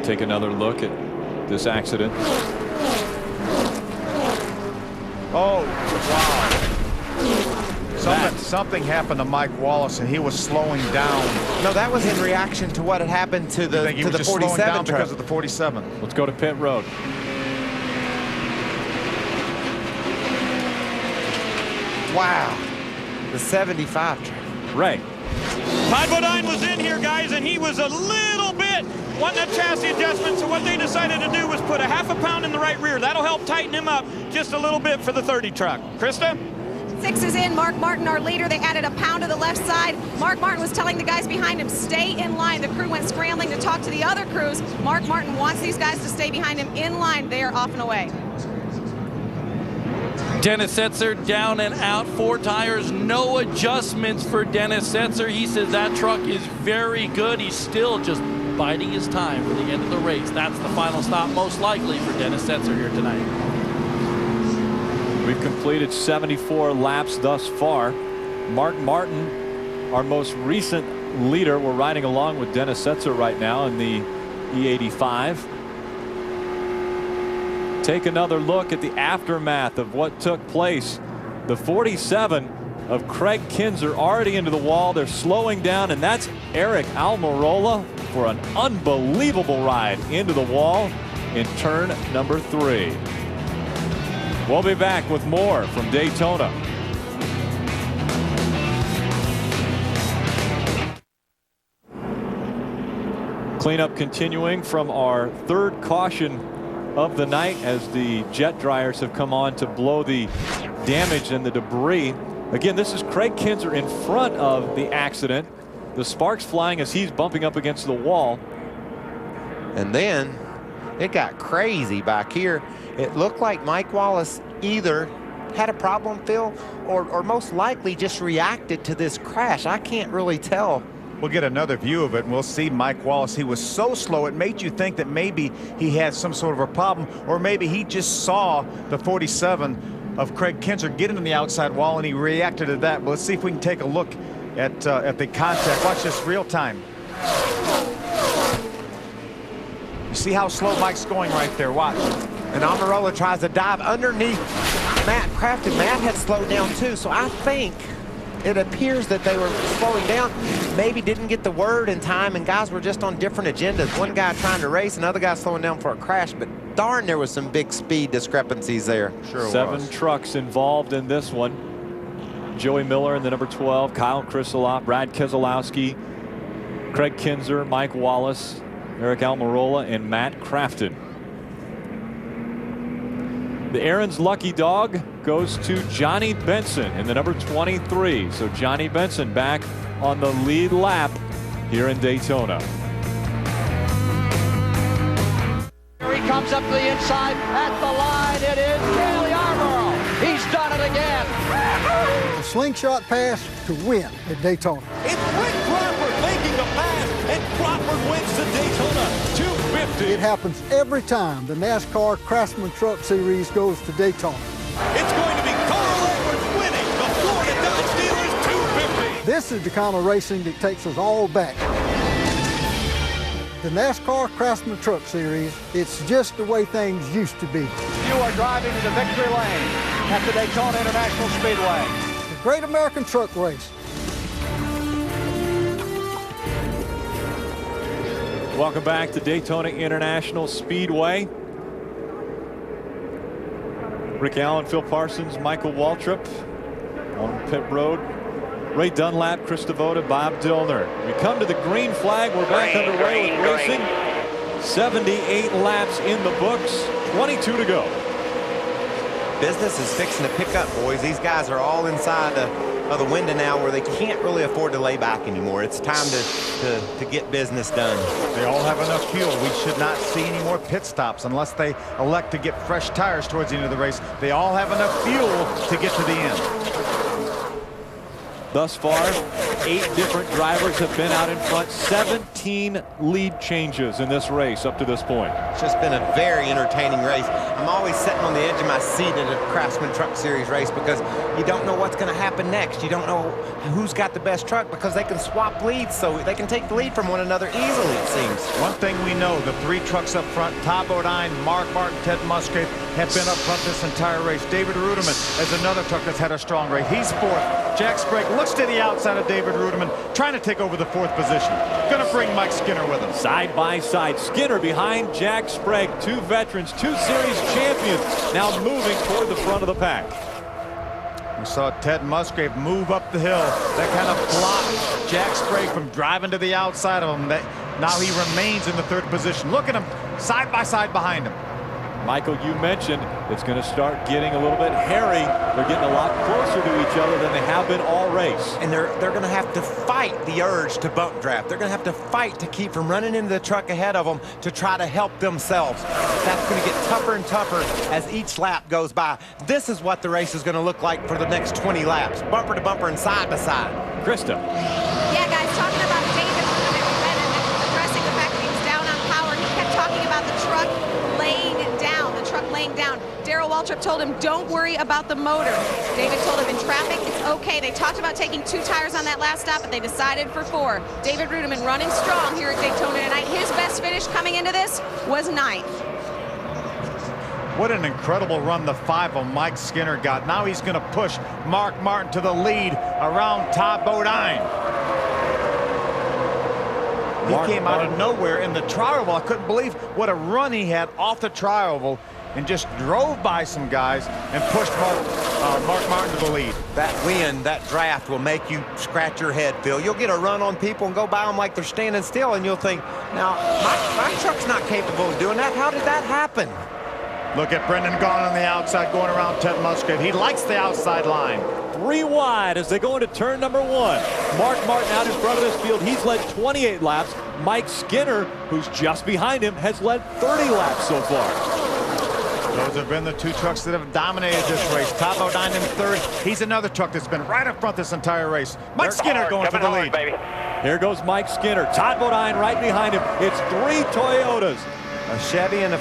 Take another look at this accident. Oh, wow. Something happened to Mike Wallace, and he was slowing down. No, that was in reaction to what had happened to the 47 slowing down truck. because of the 47. Let's go to pit road. Wow. The 75 truck. Ray. Todd Bodine was in here, guys, and he was a little bit wanting a chassis adjustment, so what they decided to do was put a ½ pound in the right rear. That'll help tighten him up just a little bit for the 30 truck. Krista? 6 is in. Mark Martin, our leader. They added a pound to the left side. Mark Martin was telling the guys behind him, stay in line. The crew went scrambling to talk to the other crews. Mark Martin wants these guys to stay behind him in line. They are off and away. Dennis Setzer down and out, 4 tires, no adjustments for Dennis Setzer. He says that truck is very good. He's still just biding his time for the end of the race. That's the final stop, most likely, for Dennis Setzer here tonight. We've completed 74 laps thus far. Mark Martin our most recent leader. We're riding along with Dennis Setzer right now in the E85. Take another look at the aftermath of what took place. The 47 of Craig Kinzer already into the wall. They're slowing down, and that's Eric Almirola for an unbelievable ride into the wall in turn number 3. We'll be back with more from Daytona. Cleanup continuing from our third caution of the night as the jet dryers have come on to blow the damage and the debris. Again, this is Craig Kinzer in front of the accident. The sparks flying as he's bumping up against the wall. And then it got crazy back here. It looked like Mike Wallace either had a problem, Phil, or most likely just reacted to this crash. I can't really tell. We'll get another view of it, and we'll see Mike Wallace. He was so slow, it made you think that maybe he had some sort of a problem, or maybe he just saw the 47 of Craig Kinzer get into the outside wall, and he reacted to that. But let's see if we can take a look at the contact. Watch this real time. You see how slow Mike's going right there. Watch. And Almirola tries to dive underneath Matt Crafton. Matt had slowed down too, so I think it appears that they were slowing down, maybe didn't get the word in time, and guys were just on different agendas. One guy trying to race, another guy slowing down for a crash, but darn, there was some big speed discrepancies there. Sure was. 7 trucks involved in this one. Joey Miller in the number 12, Kyle Krisolov, Brad Keselowski, Craig Kinzer, Mike Wallace, Eric Almirola, and Matt Crafton. The Aaron's lucky dog goes to Johnny Benson in the number 23. So Johnny Benson back on the lead lap here in Daytona. Here he comes up to the inside at the line. It is Dale Yarborough. He's done it again. The slingshot pass to win at Daytona. It's Rick Crawford making the pass, and Crawford wins the Daytona 250. It happens every time the NASCAR Craftsman Truck Series goes to Daytona. It's going to be Carl Edwards winning the Florida Dodge Dealers 250. This is the kind of racing that takes us all back. The NASCAR Craftsman Truck Series, it's just the way things used to be. You are driving into victory lane at the Daytona International Speedway. The Great American Truck Race. Welcome back to Daytona International Speedway. Rick Allen, Phil Parsons, Michael Waltrip on pit road. Ray Dunlap, Chris Devoda, Bob Dillner. We come to the green flag. We're back underway with racing. 78 laps in the books, 22 to go. Business is fixing to pick up, boys. These guys are all inside of the window now where they can't really afford to lay back anymore. It's time to get business done. They all have enough fuel. We should not see any more pit stops unless they elect to get fresh tires towards the end of the race. They all have enough fuel to get to the end. Thus far, 8 different drivers have been out in front. 17 lead changes in this race up to this point. It's just been a very entertaining race. I'm always sitting on the edge of my seat at a Craftsman Truck Series race because you don't know what's going to happen next. You don't know who's got the best truck because they can swap leads, so they can take the lead from one another easily, it seems. One thing we know, the 3 trucks up front, Todd Bodine, Mark Martin, Ted Musgrave, have been up front this entire race. David Ruderman is another truck that's had a strong race. He's 4th. Jack Sprague looks to the outside of David Ruderman, trying to take over the 4th position. Going to bring Mike Skinner with him. Side by side, Skinner behind Jack Sprague. 2 veterans, 2 series champions, now moving toward the front of the pack. We saw Ted Musgrave move up the hill. That kind of blocked Jack Sprague from driving to the outside of him. Now he remains in the 3rd position. Look at him side by side behind him. Michael, you mentioned it's going to start getting a little bit hairy. They're getting a lot closer to each other than they have been all race. And they're going to have to fight the urge to bump draft. They're going to have to fight to keep from running into the truck ahead of them to try to help themselves. That's going to get tougher and tougher as each lap goes by. This is what the race is going to look like for the next 20 laps. Bumper to bumper and side to side. Krista. Yeah, guys, talking about David Ruderman and addressing the fact that he was down on power. He kept talking about the truck laying down. Darrell Waltrip told him, don't worry about the motor. David told him, in traffic, it's okay. They talked about taking 2 tires on that last stop, but they decided for 4. David Rudiman running strong here at Daytona tonight. His best finish coming into this was 9th. What an incredible run the 5 of Mike Skinner got. Now he's going to push Mark Martin to the lead around Todd Bodine. He came out of nowhere in the tri-oval. I couldn't believe what a run he had off the tri-oval and just drove by some guys and pushed Mark Martin to the lead. That win, that draft will make you scratch your head, Phil. You'll get a run on people and go by them like they're standing still, and you'll think, now, my truck's not capable of doing that. How did that happen? Look at Brendan Gaughan on the outside going around Ted Musgrave. He likes the outside line. 3 wide as they go into turn number 1. Mark Martin out in front of this field. He's led 28 laps. Mike Skinner, who's just behind him, has led 30 laps so far. Those have been the 2 trucks that have dominated this race. Todd Bodine in 3rd. He's another truck that's been right up front this entire race. Mike Skinner going for the lead. Baby. Here goes Mike Skinner. Todd Bodine right behind him. It's 3 Toyotas. A Chevy and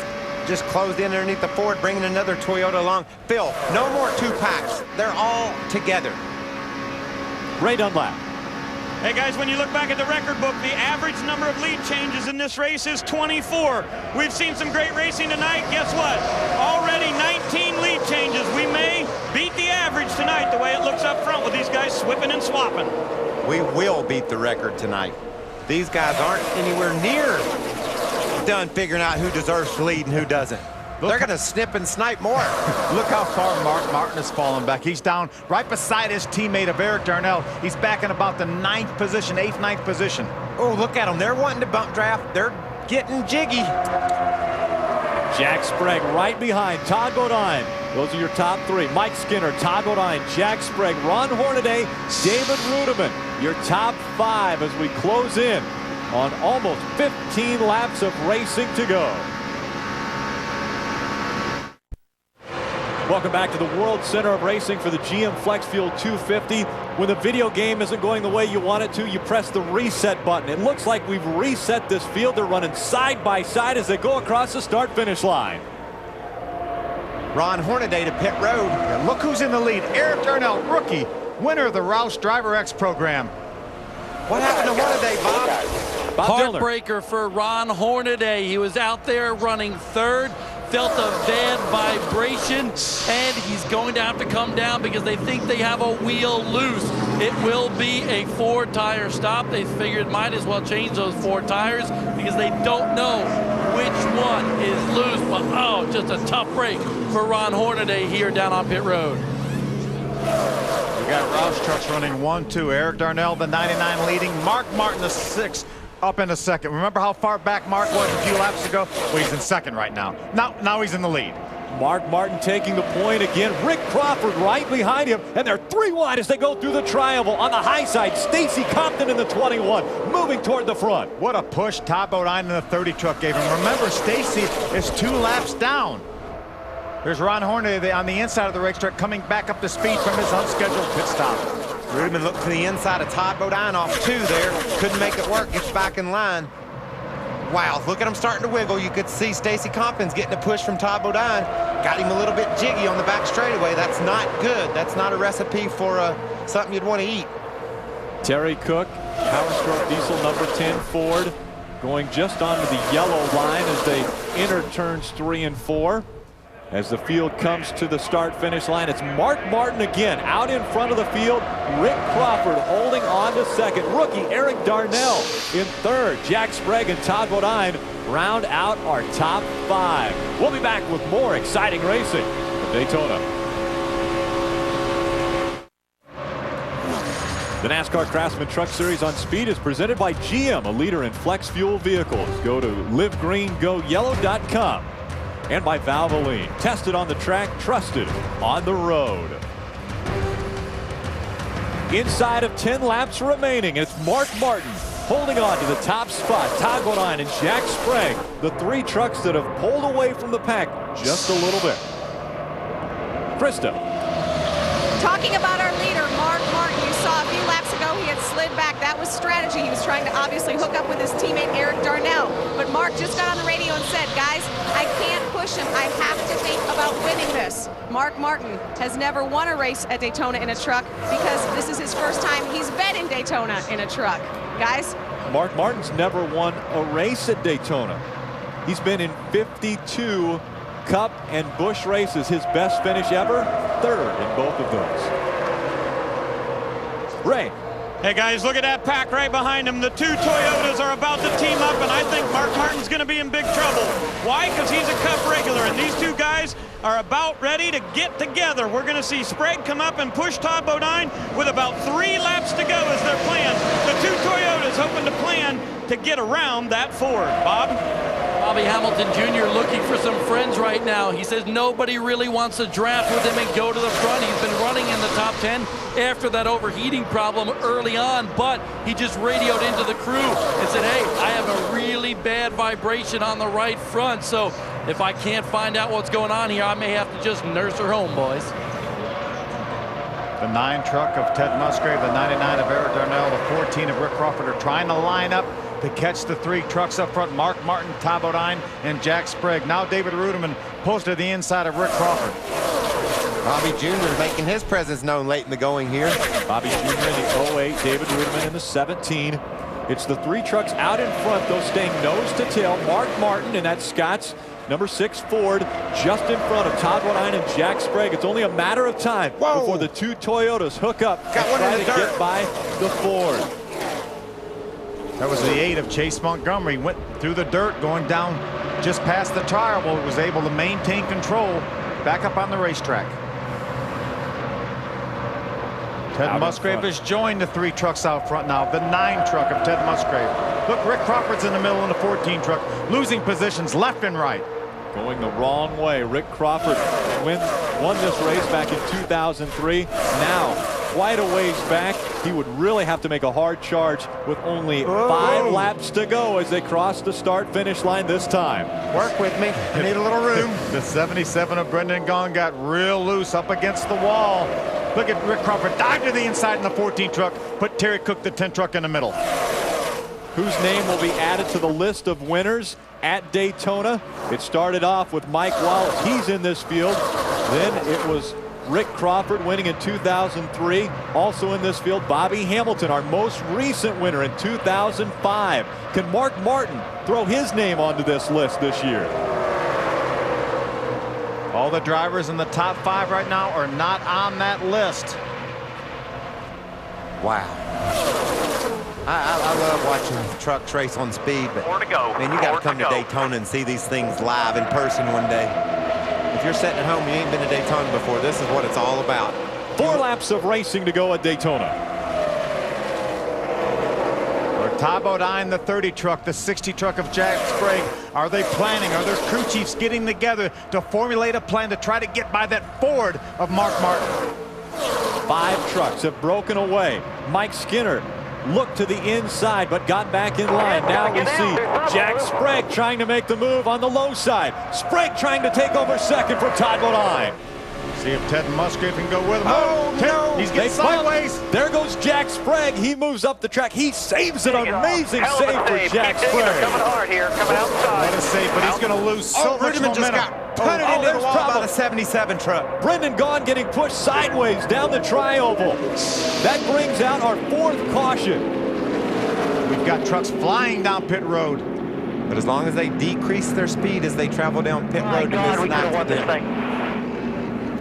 just closed in underneath the Ford, bringing another Toyota along. Phil, no more 2 packs. They're all together. Ray Dunlap. Hey guys, when you look back at the record book, the average number of lead changes in this race is 24. We've seen some great racing tonight. Guess what? Already 19 lead changes. We may beat the average tonight the way it looks up front with these guys swipping and swapping. We will beat the record tonight. These guys aren't anywhere near done figuring out who deserves to lead and who doesn't. They're going to snip and snipe more. Look how far Mark Martin has fallen back. He's down right beside his teammate of Eric Darnell. He's back in about the 9th position, 8th, 9th position. Oh, look at them. They're wanting to bump draft. They're getting jiggy. Jack Sprague right behind Todd Bodine. Those are your top 3. Mike Skinner, Todd Bodine, Jack Sprague, Ron Hornaday, David Rudiman. Your top 5 as we close in on almost 15 laps of racing to go. Welcome back to the World Center of Racing for the GM Flex Fuel 250. When the video game isn't going the way you want it to, you press the reset button. It looks like we've reset this field. They're running side by side as they go across the start-finish line. Ron Hornaday to pit road. Yeah, look who's in the lead. Eric Darnell, rookie, winner of the Roush Driver X program. What happened to Hornaday, Bob? Heartbreaker for Ron Hornaday. He was out there running 3rd. Felt a bad vibration, and he's going to have to come down because they think they have a wheel loose. It will be a 4-tire stop. They figured might as well change those 4 tires because they don't know which one is loose. But oh, just a tough break for Ron Hornaday here down on pit road. We got Roush trucks running 1, 2. Eric Darnell, the 99 leading. Mark Martin, the 6. Up in a 2nd. Remember how far back Mark was a few laps ago? Well, he's in 2nd right now. Now he's in the lead. Mark Martin taking the point again. Rick Crawford right behind him, and they're 3 wide as they go through the tri-oval. On the high side, Stacy Compton in the 21, moving toward the front. What a push Todd Bodine in the 30 truck gave him. Remember, Stacy is 2 laps down. There's Ron Hornaday on the inside of the racetrack coming back up to speed from his unscheduled pit stop. Rudiman looked to the inside of Todd Bodine off 2 there. Couldn't make it work. Gets back in line. Wow, look at him starting to wiggle. You could see Stacy Compton's getting a push from Todd Bodine. Got him a little bit jiggy on the back straightaway. That's not good. That's not a recipe for something you'd want to eat. Terry Cook, Power Stroke Diesel number 10 Ford, going just onto the yellow line as they enter turns 3 and 4. As the field comes to the start-finish line, it's Mark Martin again out in front of the field. Rick Crawford holding on to 2nd. Rookie Eric Darnell in 3rd. Jack Sprague and Todd Bodine round out our top 5. We'll be back with more exciting racing at Daytona. The NASCAR Craftsman Truck Series on Speed is presented by GM, a leader in flex fuel vehicles. Go to livegreengoyellow.com. And by Valvoline, tested on the track, trusted on the road. Inside of 10 laps remaining, it's Mark Martin holding on to the top spot. Todd Bodine and Jack Sprague, the 3 trucks that have pulled away from the pack just a little bit. Krista. Talking about our leader, Mark Martin, you saw a few laps ago he had slid back. That was strategy. He was trying to obviously hook up with his teammate Eric Darnell. But Mark just got on the radio and said, guys, I can't put push him. I have to think about winning this. Mark Martin has never won a race at Daytona in a truck because this is his first time he's been in Daytona in a truck. Guys? Mark Martin's never won a race at Daytona. He's been in 52 Cup and Busch races. His best finish ever, third in both of those. Ray. Hey guys, look at that pack right behind him. The two Toyotas are about to team up, and I think Mark Martin's going to be in big trouble. Why? Because he's a Cup regular, and these two guys are about ready to get together. We're going to see Sprague come up and push Todd Bodine with about 3 laps to go as their plan. The two Toyotas hoping to plan to get around that Ford. Bob? Bobby Hamilton Jr. looking for some friends right now. He says nobody really wants to draft with him and go to the front. He's been running in the top 10 after that overheating problem early on, but he just radioed into the crew and said, hey, I have a really bad vibration on the right front, so if I can't find out what's going on here, I may have to just nurse her home, boys. The 9 truck of Ted Musgrave, the 99 of Eric Darnell, the 14 of Rick Crawford are trying to line up to catch the 3 trucks up front. Mark Martin, Todd Bodine, and Jack Sprague. Now David Ruderman pulls to the inside of Rick Crawford. Bobby Jr. making his presence known late in the going here. Bobby Jr. in the 08, David Ruderman in the 17. It's the 3 trucks out in front, though, staying nose to tail. Mark Martin and that Scott's number 6 Ford just in front of Todd Bodine and Jack Sprague. It's only a matter of time before the 2 Toyotas hook up and try to get by the Ford. That was the 8 of Chase Montgomery. Went through the dirt, going down just past the tire, but was able to maintain control back up on the racetrack. Ted Musgrave has joined the 3 trucks out front now. The 9 truck of Ted Musgrave. Look, Rick Crawford's in the middle in the 14 truck, losing positions left and right. Going the wrong way. Rick Crawford won this race back in 2003. Now, quite a ways back. He would really have to make a hard charge with only 5 laps to go as they cross the start-finish line this time. Work with me. I need a little room. The 77 of Brendan Gaughan got real loose up against the wall. Look at Rick Crawford dive to the inside in the 14 truck, put Terry Cook, the 10 truck, in the middle. Whose name will be added to the list of winners at Daytona. It started off with Mike Wallace. He's in this field. Then it was Rick Crawford winning in 2003. Also in this field, Bobby Hamilton, our most recent winner in 2005. Can Mark Martin throw his name onto this list this year? All the drivers in the top 5 right now are not on that list. Wow. I love watching trucks race on speed, but man, you got to come to Daytona and see these things live in person one day. If you're sitting at home, you ain't been to Daytona before, this is what it's all about. 4 laps of racing to go at Daytona. For Todd Bodine, the 30 truck, the 60 truck of Jack Sprague. Are they planning? Are their crew chiefs getting together to formulate a plan to try to get by that Ford of Mark Martin? 5 trucks have broken away. Mike Skinner looked to the inside but got back in line. Now we see Jack Sprague trying to make the move on the low side. Sprague trying to take over second for Todd Bodine. See if Ted Musgrave can go with him. Oh, no. He's getting sideways. There goes Jack Sprague. He moves up the track. He saves it. Amazing save for Jack Sprague. Coming hard here, coming outside. What a save, but he's going to lose so much momentum. Just got punted into the wall by the 77 truck. Brendan Gaughan getting pushed sideways down the tri-oval. That brings out our 4th caution. We've got trucks flying down pit road. But as long as they decrease their speed as they travel down pit road, we could have won this thing.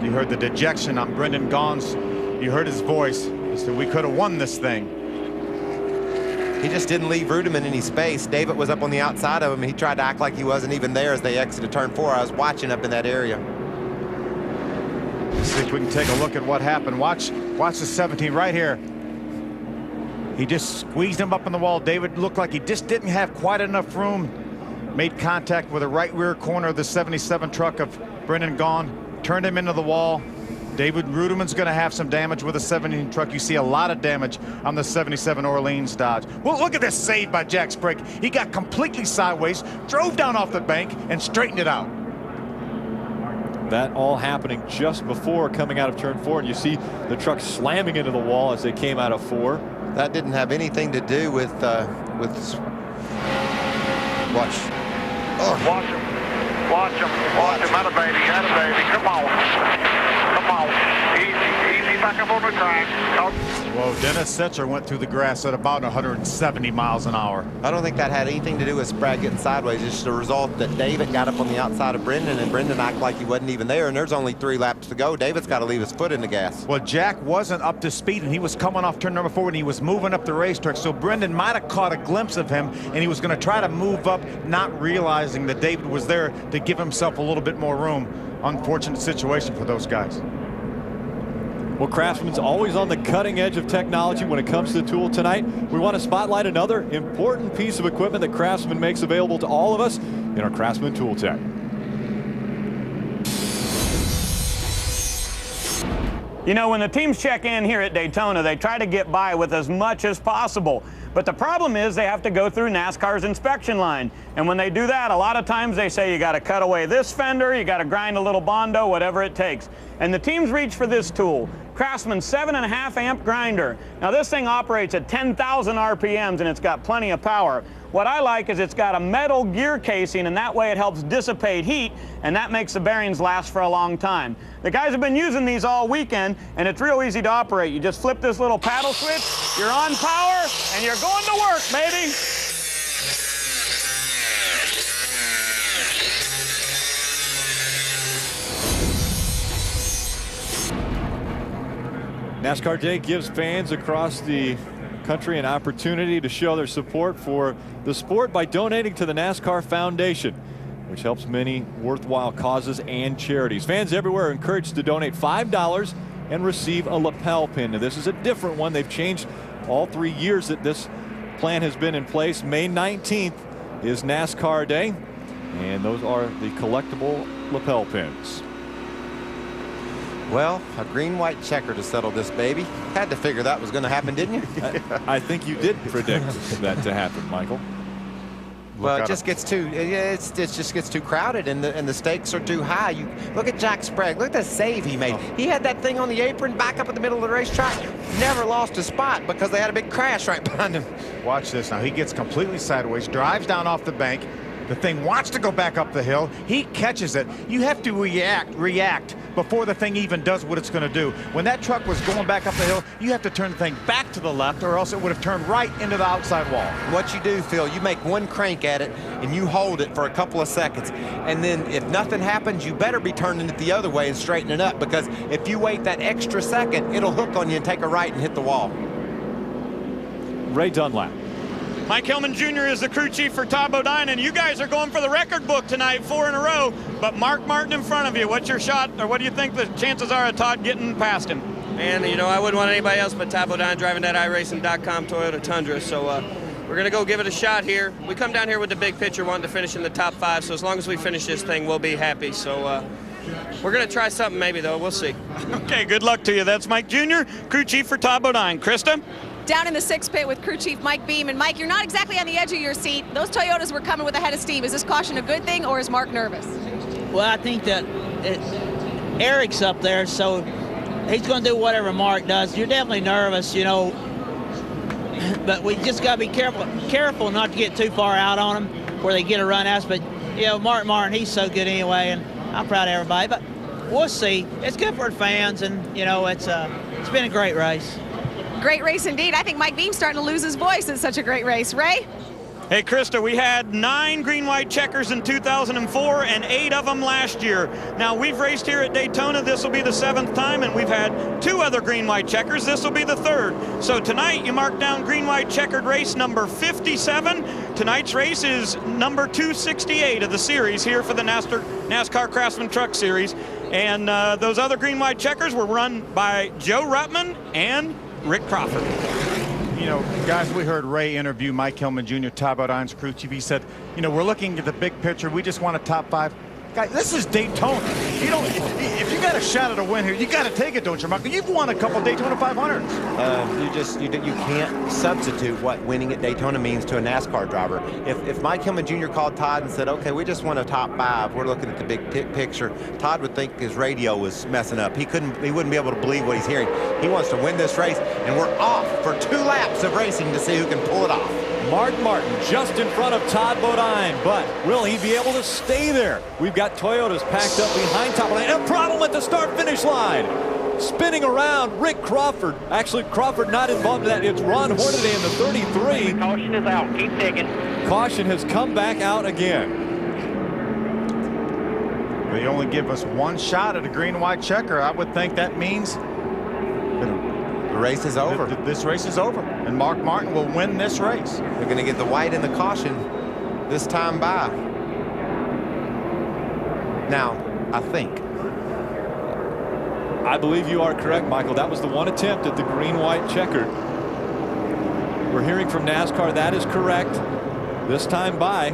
You heard the dejection on Brendan Gaughan's. You heard his voice. He said, we could have won this thing. He just didn't leave Ruderman any space. David was up on the outside of him. He tried to act like he wasn't even there as they exited turn 4. I was watching up in that area. Let's see if we can take a look at what happened. Watch the 17 right here. He just squeezed him up on the wall. David looked like he just didn't have quite enough room. Made contact with the right rear corner of the 77 truck of Brendan Gaughan. Turned him into the wall. David Ruderman's going to have some damage with the 17 truck. You see a lot of damage on the 77 Orleans Dodge. Well, look at this save by Jack Sprague. He got completely sideways, drove down off the bank, and straightened it out. That all happening just before coming out of turn 4. And you see the truck slamming into the wall as they came out of 4. That didn't have anything to do with watch. Oh. Watch him. Watch him. Atta baby. Atta baby. Come on. Come on. Easy back up on the track. Well, Dennis Setzer went through the grass at about 170 miles an hour. I don't think that had anything to do with Sprague getting sideways. It's just a result that David got up on the outside of Brendan, and Brendan acted like he wasn't even there, and there's only 3 laps to go. David's got to leave his foot in the gas. Well, Jack wasn't up to speed, and he was coming off turn number 4, and he was moving up the racetrack, so Brendan might have caught a glimpse of him, and he was going to try to move up, not realizing that David was there to give himself a little bit more room. Unfortunate situation for those guys. Well, Craftsman's always on the cutting edge of technology when it comes to the tool tonight. We want to spotlight another important piece of equipment that Craftsman makes available to all of us in our Craftsman Tool Tech. You know, when the teams check in here at Daytona, they try to get by with as much as possible. But the problem is they have to go through NASCAR's inspection line. And when they do that, a lot of times they say you got to cut away this fender, you got to grind a little Bondo, whatever it takes. And the teams reach for this tool, Craftsman's 7.5 amp grinder. Now this thing operates at 10,000 RPMs and it's got plenty of power. What I like is it's got a metal gear casing, and that way it helps dissipate heat, and that makes the bearings last for a long time. The guys have been using these all weekend, and it's real easy to operate. You just flip this little paddle switch, you're on power, and you're going to work, baby. NASCAR Day gives fans across the country an opportunity to show their support for the sport by donating to the NASCAR Foundation, which helps many worthwhile causes and charities. Fans everywhere are encouraged to donate $5 and receive a lapel pin. Now, this is a different one. They've changed all 3 years that this plan has been in place. May 19th is NASCAR Day, and those are the collectible lapel pins. Well, a green-white checker to settle this baby. Had to figure that was going to happen, didn't you? I think you did predict that to happen, Michael. Well, it just gets too it just gets too crowded, and the stakes are too high. You look at Jack Sprague. Look at the save he made. He had that thing on the apron, back up in the middle of the racetrack. Never lost a spot because they had a big crash right behind him. Watch this now. He gets completely sideways, drives down off the bank. The thing wants to go back up the hill. He catches it. You have to react before the thing even does what it's going to do. When that truck was going back up the hill, you have to turn the thing back to the left, or else it would have turned right into the outside wall. What you do, Phil, you make one crank at it, and you hold it for a couple of seconds. And then if nothing happens, you better be turning it the other way and straightening up, because if you wait that extra second, it'll hook on you and take a right and hit the wall. Ray Dunlap. Mike Hillman Jr. is the crew chief for Todd Bodine, and you guys are going for the record book tonight, 4 in a row. But Mark Martin in front of you. What's your shot, or what do you think the chances are of Todd getting past him? And, you know, I wouldn't want anybody else but Todd Bodine driving that iRacing.com Toyota Tundra. So we're going to go give it a shot here. We come down here with the big picture, wanting to finish in the top 5. So as long as we finish this thing, we'll be happy. So we're going to try something maybe, though. We'll see. Okay, good luck to you. That's Mike Jr., crew chief for Todd Bodine. Krista? Down in the 6th pit with crew chief Mike Beam. And Mike, you're not exactly on the edge of your seat. Those Toyotas were coming with a head of steam. Is this caution a good thing, or is Mark nervous? Well, I think that Eric's up there, so he's going to do whatever Mark does. You're definitely nervous, you know, but we just got to be careful not to get too far out on them where they get a run at us. But, you know, Mark Martin, he's so good anyway, and I'm proud of everybody. But we'll see. It's good for the fans, and, you know, it's been a great race. Great race indeed. I think Mike Beam's starting to lose his voice. It's such a great race. Ray? Hey, Krista, we had 9 green-white checkers in 2004 and 8 of them last year. Now, we've raced here at Daytona. This will be the 7th time, and we've had 2 other green-white checkers. This will be the 3rd. So tonight, you mark down green-white checkered race number 57. Tonight's race is number 268 of the series here for the NASCAR Craftsman Truck Series. And those other green-white checkers were run by Joe Ruttman and Rick Crawford. You know, guys, we heard Ray interview Mike Hillman Jr., Todd Bodine's crew chief. He said, you know, we're looking at the big picture. We just want a top 5. Guys, this is Daytona. You don't, if you got a shot at a win here, you got to take it, don't you, Michael? You've won a couple Daytona 500s. You can't substitute what winning at Daytona means to a NASCAR driver. If Mike Hillman Jr. called Todd and said, okay, we just want a top 5, we're looking at the big picture, Todd would think his radio was messing up. He wouldn't be able to believe what he's hearing. He wants to win this race, and we're off for 2 laps of racing to see who can pull it off. Mark Martin just in front of Todd Bodine, but will he be able to stay there? We've got got Toyotas packed up behind top line. A problem at the start-finish line. Spinning around, Rick Crawford. Actually, Crawford not involved in that. It's Ron Hornaday in the 33. Caution is out. Keep digging. Caution has come back out again. They only give us one shot at a green-white checker. I would think that means the race is over. This race is over, and Mark Martin will win this race. They're going to get the white and the caution this time by. Now, I think. I believe you are correct, Michael. That was the one attempt at the green-white checker. We're hearing from NASCAR that is correct. This time by,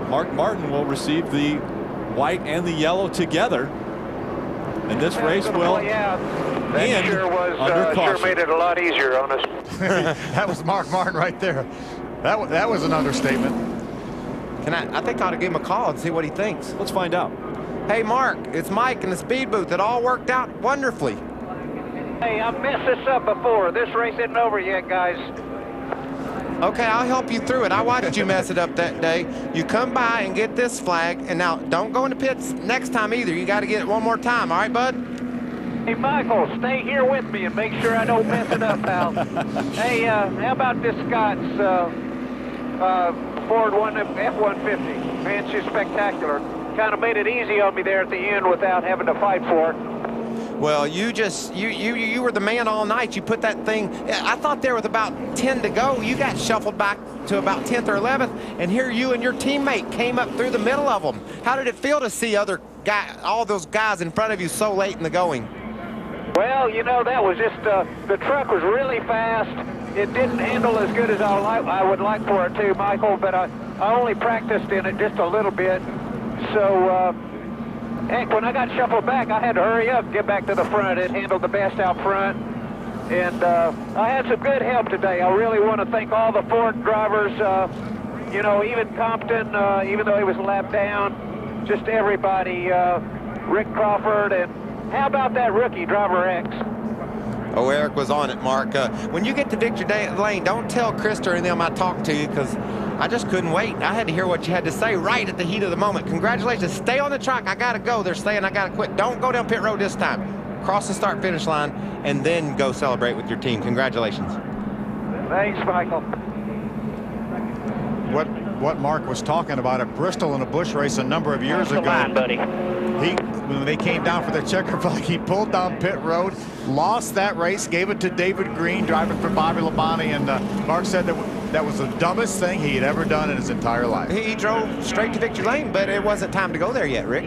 Mark Martin will receive the white and the yellow together. And this race will end under caution. Sure made it a lot easier on us. That was Mark Martin right there. That was an understatement. I think I ought to give him a call and see what he thinks. Let's find out. Hey, Mark, it's Mike in the speed booth. It all worked out wonderfully. Hey, I've messed this up before. This race isn't over yet, guys. Okay, I'll help you through it. I watched you mess it up that day. You come by and get this flag, and now don't go into pits next time either. You got to get it one more time, all right, bud? Hey, Michael, stay here with me and make sure I don't mess it up, pal. Hey, how about this Scott's Ford F-150? Man, she's spectacular. Kind of made it easy on me there at the end without having to fight for it. Well, you were the man all night. You put that thing, I thought there was about 10 to go. You got shuffled back to about 10th or 11th, and here you and your teammate came up through the middle of them. How did it feel to see all those guys in front of you so late in the going? Well, you know, that was just, the truck was really fast. It didn't handle as good as I would like for it to, Michael, but I only practiced in it just a little bit. So, heck, when I got shuffled back, I had to hurry up and get back to the front. It handled the best out front. And I had some good help today. I really want to thank all the Ford drivers, you know, even Compton, even though he was lapped down, just everybody, Rick Crawford, and how about that rookie, Driver X? Oh, Eric was on it, Mark. When you get to Victor Lane, don't tell Krista and them I talked to you, because I just couldn't wait. I had to hear what you had to say right at the heat of the moment. Congratulations. Stay on the track. I got to go. They're saying I got to quit. Don't go down pit road this time. Cross the start-finish line, and then go celebrate with your team. Congratulations. Thanks, Michael. What Mark was talking about at Bristol in a Busch race a number of years ago. Line, buddy. When they came down for the checker flag, he pulled down pit road, lost that race, gave it to David Green driving for Bobby Labonte, and Mark said that was the dumbest thing he had ever done in his entire life. He drove straight to Victory Lane, but it wasn't time to go there yet, Rick.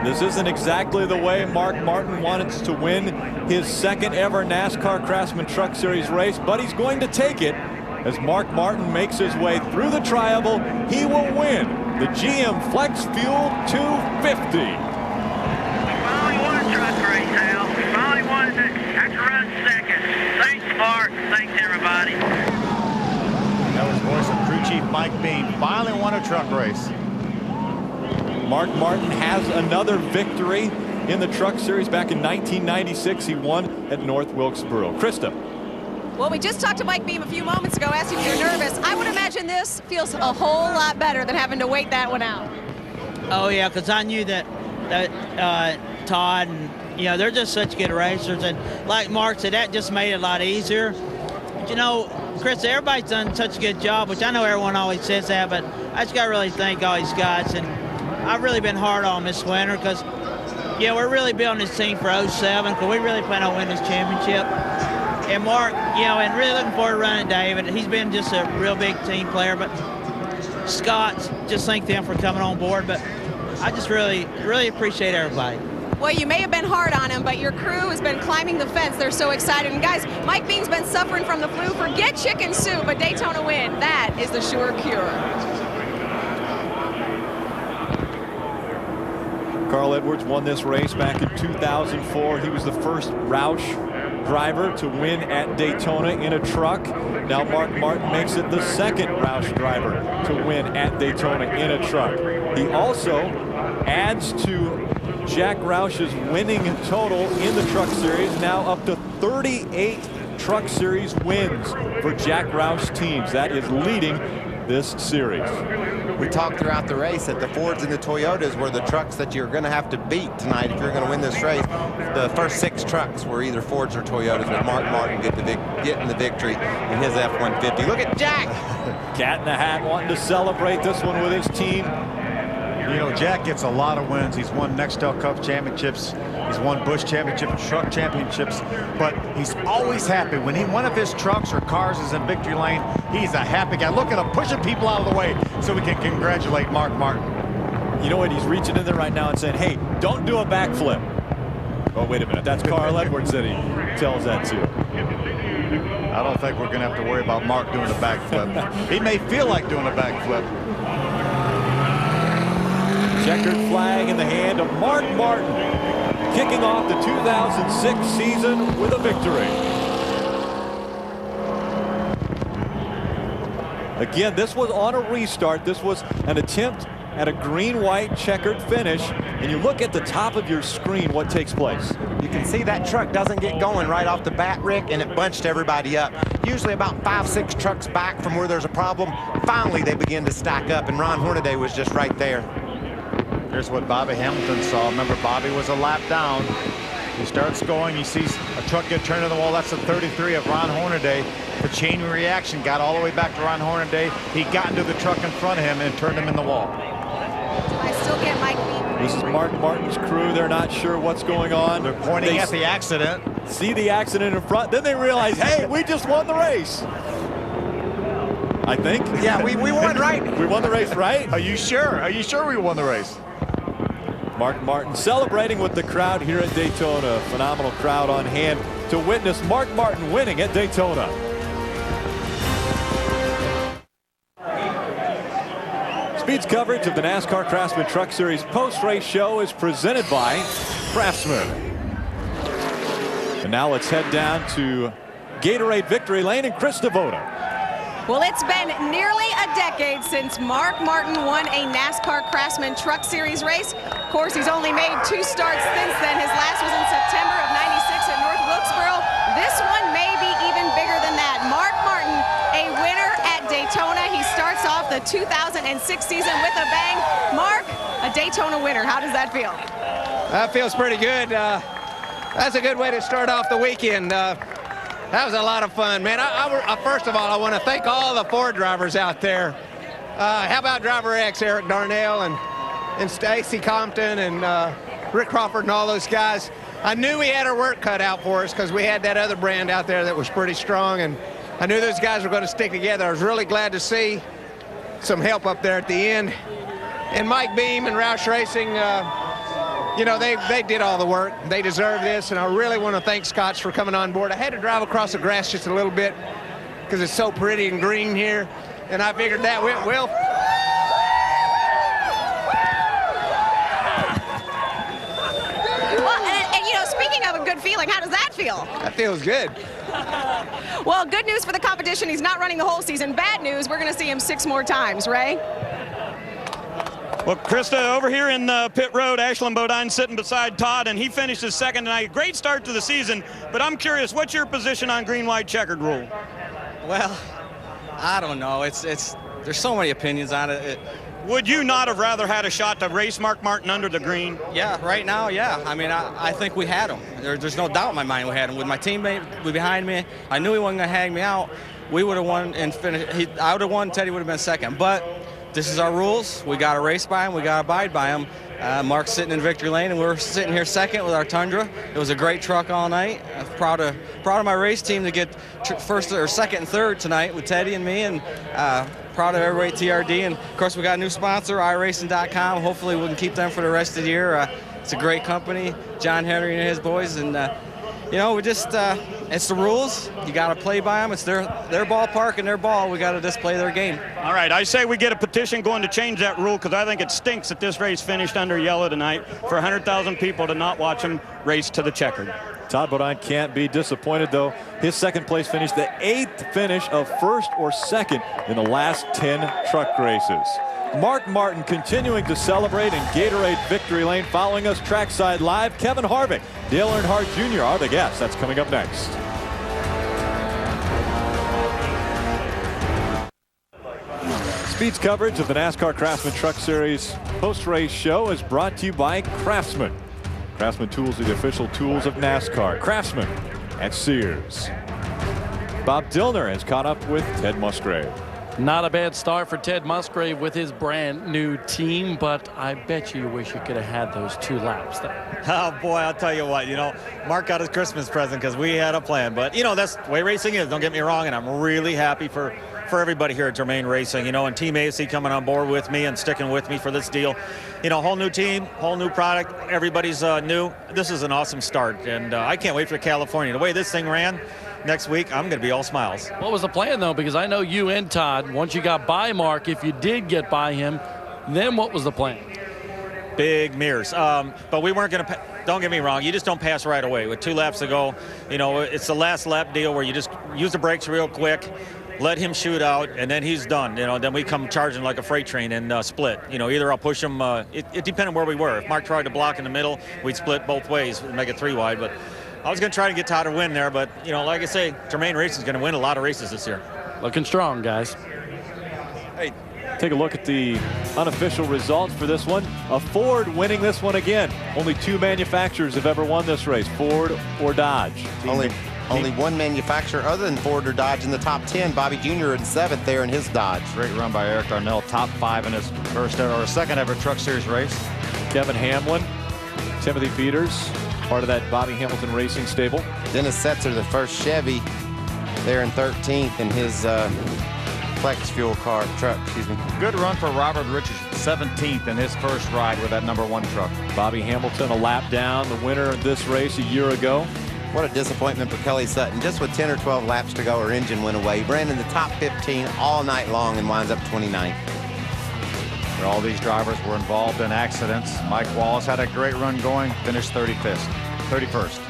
This isn't exactly the way Mark Martin wanted to win his second ever NASCAR Craftsman Truck Series race, but he's going to take it. As Mark Martin makes his way through the tri-oval, he will win the GM Flex Fuel 250. Finally won a truck race, Hal. Finally won it after running second. Thanks, Mark. Thanks, everybody. That was voice of crew chief Mike Beam. Finally won a truck race. Mark Martin has another victory in the Truck Series. Back in 1996, he won at North Wilkesboro. Krista. Well, we just talked to Mike Beam a few moments ago, asked him if you're nervous. I would imagine this feels a whole lot better than having to wait that one out. Oh, yeah, because I knew that Todd and, you know, they're just such good racers. And like Mark said, that just made it a lot easier. But, you know, Chris, everybody's done such a good job, which I know everyone always says that, but I just got to really thank all these guys. And I've really been hard on this winter because, yeah, we're really building this team for 07 because we really plan on winning this championship. And Mark, you know, and really looking forward to running David. He's been just a real big team player, but Scott, just thank them for coming on board. But I just really, really appreciate everybody. Well, you may have been hard on him, but your crew has been climbing the fence. They're so excited. And guys, Mike Beam's been suffering from the flu. Forget chicken soup, a Daytona win. That is the sure cure. Carl Edwards won this race back in 2004. He was the first Roush driver to win at Daytona in a truck. Now Mark Martin makes it the second Roush driver to win at Daytona in a truck. He also adds to Jack Roush's winning total in the Truck Series, now up to 38 Truck Series wins for Jack Roush teams. That is leading this series. We talked throughout the race that the Fords and the Toyotas were the trucks that you're going to have to beat tonight if you're going to win this race. The first 6 trucks were either Fords or Toyotas, with Mark Martin getting the victory in his F-150. Look at Jack! Cat in the Hat wanting to celebrate this one with his team. You know, Jack gets a lot of wins. He's won Nextel Cup championships. He's won Busch championship and truck championships. But he's always happy. When one of his trucks or cars is in victory lane, he's a happy guy. Look at him pushing people out of the way so we can congratulate Mark Martin. You know what? He's reaching in there right now and saying, hey, don't do a backflip. Oh, wait a minute. That's Carl Edwards that he tells that to. I don't think we're going to have to worry about Mark doing a backflip. He may feel like doing a backflip. Checkered flag in the hand of Mark Martin, kicking off the 2006 season with a victory. Again, this was on a restart. This was an attempt at a green-white checkered finish. And you look at the top of your screen, what takes place. You can see that truck doesn't get going right off the bat, Rick, and it bunched everybody up. Usually about 5-6 trucks back from where there's a problem. Finally, they begin to stack up, and Ron Hornaday was just right there. Here's what Bobby Hamilton saw. Remember, Bobby was a lap down. He starts going. He sees a truck get turned in the wall. That's the 33 of Ron Hornaday. The chain reaction got all the way back to Ron Hornaday. He got into the truck in front of him and turned him in the wall. Do I still get Mike Beam? This is Mark Martin's crew. They're not sure what's going on. They're pointing at the accident. See the accident in front. Then they realize, hey, we just won the race. I think. Yeah, we won, right? We won the race, right? Are you sure? Are you sure we won the race? Mark Martin celebrating with the crowd here at Daytona. Phenomenal crowd on hand to witness Mark Martin winning at Daytona. Speed's coverage of the NASCAR Craftsman Truck Series post-race show is presented by Craftsman. And now let's head down to Gatorade Victory Lane and Chris Devoto. Well, it's been nearly a decade since Mark Martin won a NASCAR Craftsman Truck Series race. Of course, he's only made 2 starts since then. His last was in September of '96 at North Wilkesboro. This one may be even bigger than that. Mark Martin, a winner at Daytona. He starts off the 2006 season with a bang. Mark, a Daytona winner. How does that feel? That feels pretty good. That's a good way to start off the weekend. That was a lot of fun, man. First of all, I want to thank all the Ford drivers out there. How about driver X, Eric Darnell and Stacy Compton and Rick Crawford and all those guys. I knew we had our work cut out for us because we had that other brand out there that was pretty strong, and I knew those guys were going to stick together. I was really glad to see some help up there at the end. And Mike Beam and Roush Racing, you know, they did all the work. They deserve this, and I really want to thank Scotch for coming on board. I had to drive across the grass just a little bit because it's so pretty and green here, and I figured that went well. Well, and you know, speaking of a good feeling, how does that feel? That feels good. Well, good news for the competition. He's not running the whole season. Bad news, we're going to see him 6 more times, Ray. Well, Krista, over here in pit road, Ashland Bodine sitting beside Todd, and he finished his second tonight. Great start to the season, but I'm curious, what's your position on green-white checkered rule? Well, I don't know. There's so many opinions on it. Would you not have rather had a shot to race Mark Martin under the green? Yeah, right now, yeah. I mean, I think we had him. There's no doubt in my mind we had him. With my teammate behind me, I knew he wasn't going to hang me out. We would have won and finished. I would have won. Teddy would have been second. But this is our rules. We got to race by them. We got to abide by them. Mark's sitting in victory lane, and we're sitting here second with our Tundra. It was a great truck all night. I'm proud of my race team to get first or second and third tonight with Teddy and me, and proud of everybody at TRD. And of course, we got a new sponsor, iRacing.com. Hopefully, we can keep them for the rest of the year. It's a great company, John Henry and his boys, and you know, we just it's the rules. You got to play by them. It's their ballpark and their ball. We got to just play their game. All right, I say we get a petition going to change that rule, because I think it stinks that this race finished under yellow tonight for 100,000 people to not watch them race to the checkered. Todd Bodine can't be disappointed, though. His second place finish, the 8th finish of first or second in the last 10 truck races. Mark Martin continuing to celebrate in Gatorade Victory Lane. Following us trackside live, Kevin Harvick, Dale Earnhardt Jr. are the guests. That's coming up next. Speed's coverage of the NASCAR Craftsman Truck Series post-race show is brought to you by Craftsman. Craftsman tools are the official tools of NASCAR. Craftsman at Sears. Bob Dillner has caught up with Ted Musgrave. Not a bad start for Ted Musgrave with his brand new team, but I bet you wish you could have had those 2 laps there. Oh boy, I'll tell you what, Mark got his Christmas present because we had a plan, but that's the way racing is, don't get me wrong, and I'm really happy for everybody here at Germain Racing, and Team AC coming on board with me and sticking with me for this deal. Whole new team, whole new product, everybody's new. This is an awesome start, and I can't wait for California. The way this thing ran, next week, I'm going to be all smiles. What was the plan, though? Because I know you and Todd, once you got by Mark, if you did get by him, then what was the plan? Big mirrors. But we weren't going to, don't get me wrong, you just don't pass right away. With 2 laps to go, it's the last lap deal where you just use the brakes real quick, let him shoot out, and then he's done. Then we come charging like a freight train and split. Either I'll push him, it depended where we were. If Mark tried to block in the middle, we'd split both ways and make it 3 wide. But I was going to try to get Todd to win there, but, like I say, Germain Racing is going to win a lot of races this year. Looking strong, guys. Hey, take a look at the unofficial results for this one. A Ford winning this one again. Only 2 manufacturers have ever won this race, Ford or Dodge. Only one manufacturer other than Ford or Dodge in the top 10. Bobby Jr. in 7th there in his Dodge. Great run by Eric Darnell, top 5 in his second ever Truck Series race. Kevin Hamlin, Timothy Peters, part of that Bobby Hamilton Racing stable. Dennis Setzer, the first Chevy, there in 13th in his flex fuel car truck. Good run for Robert Richards, 17th in his first ride with that #1 truck. Bobby Hamilton a lap down, the winner of this race a year ago. What a disappointment for Kelly Sutton. Just with 10 or 12 laps to go, her engine went away. He ran in the top 15 all night long and winds up 29th. All these drivers were involved in accidents. Mike Wallace had a great run going, finished 31st.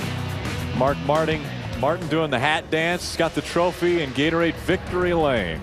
Mark Martin doing the hat dance, got the trophy in Gatorade Victory Lane.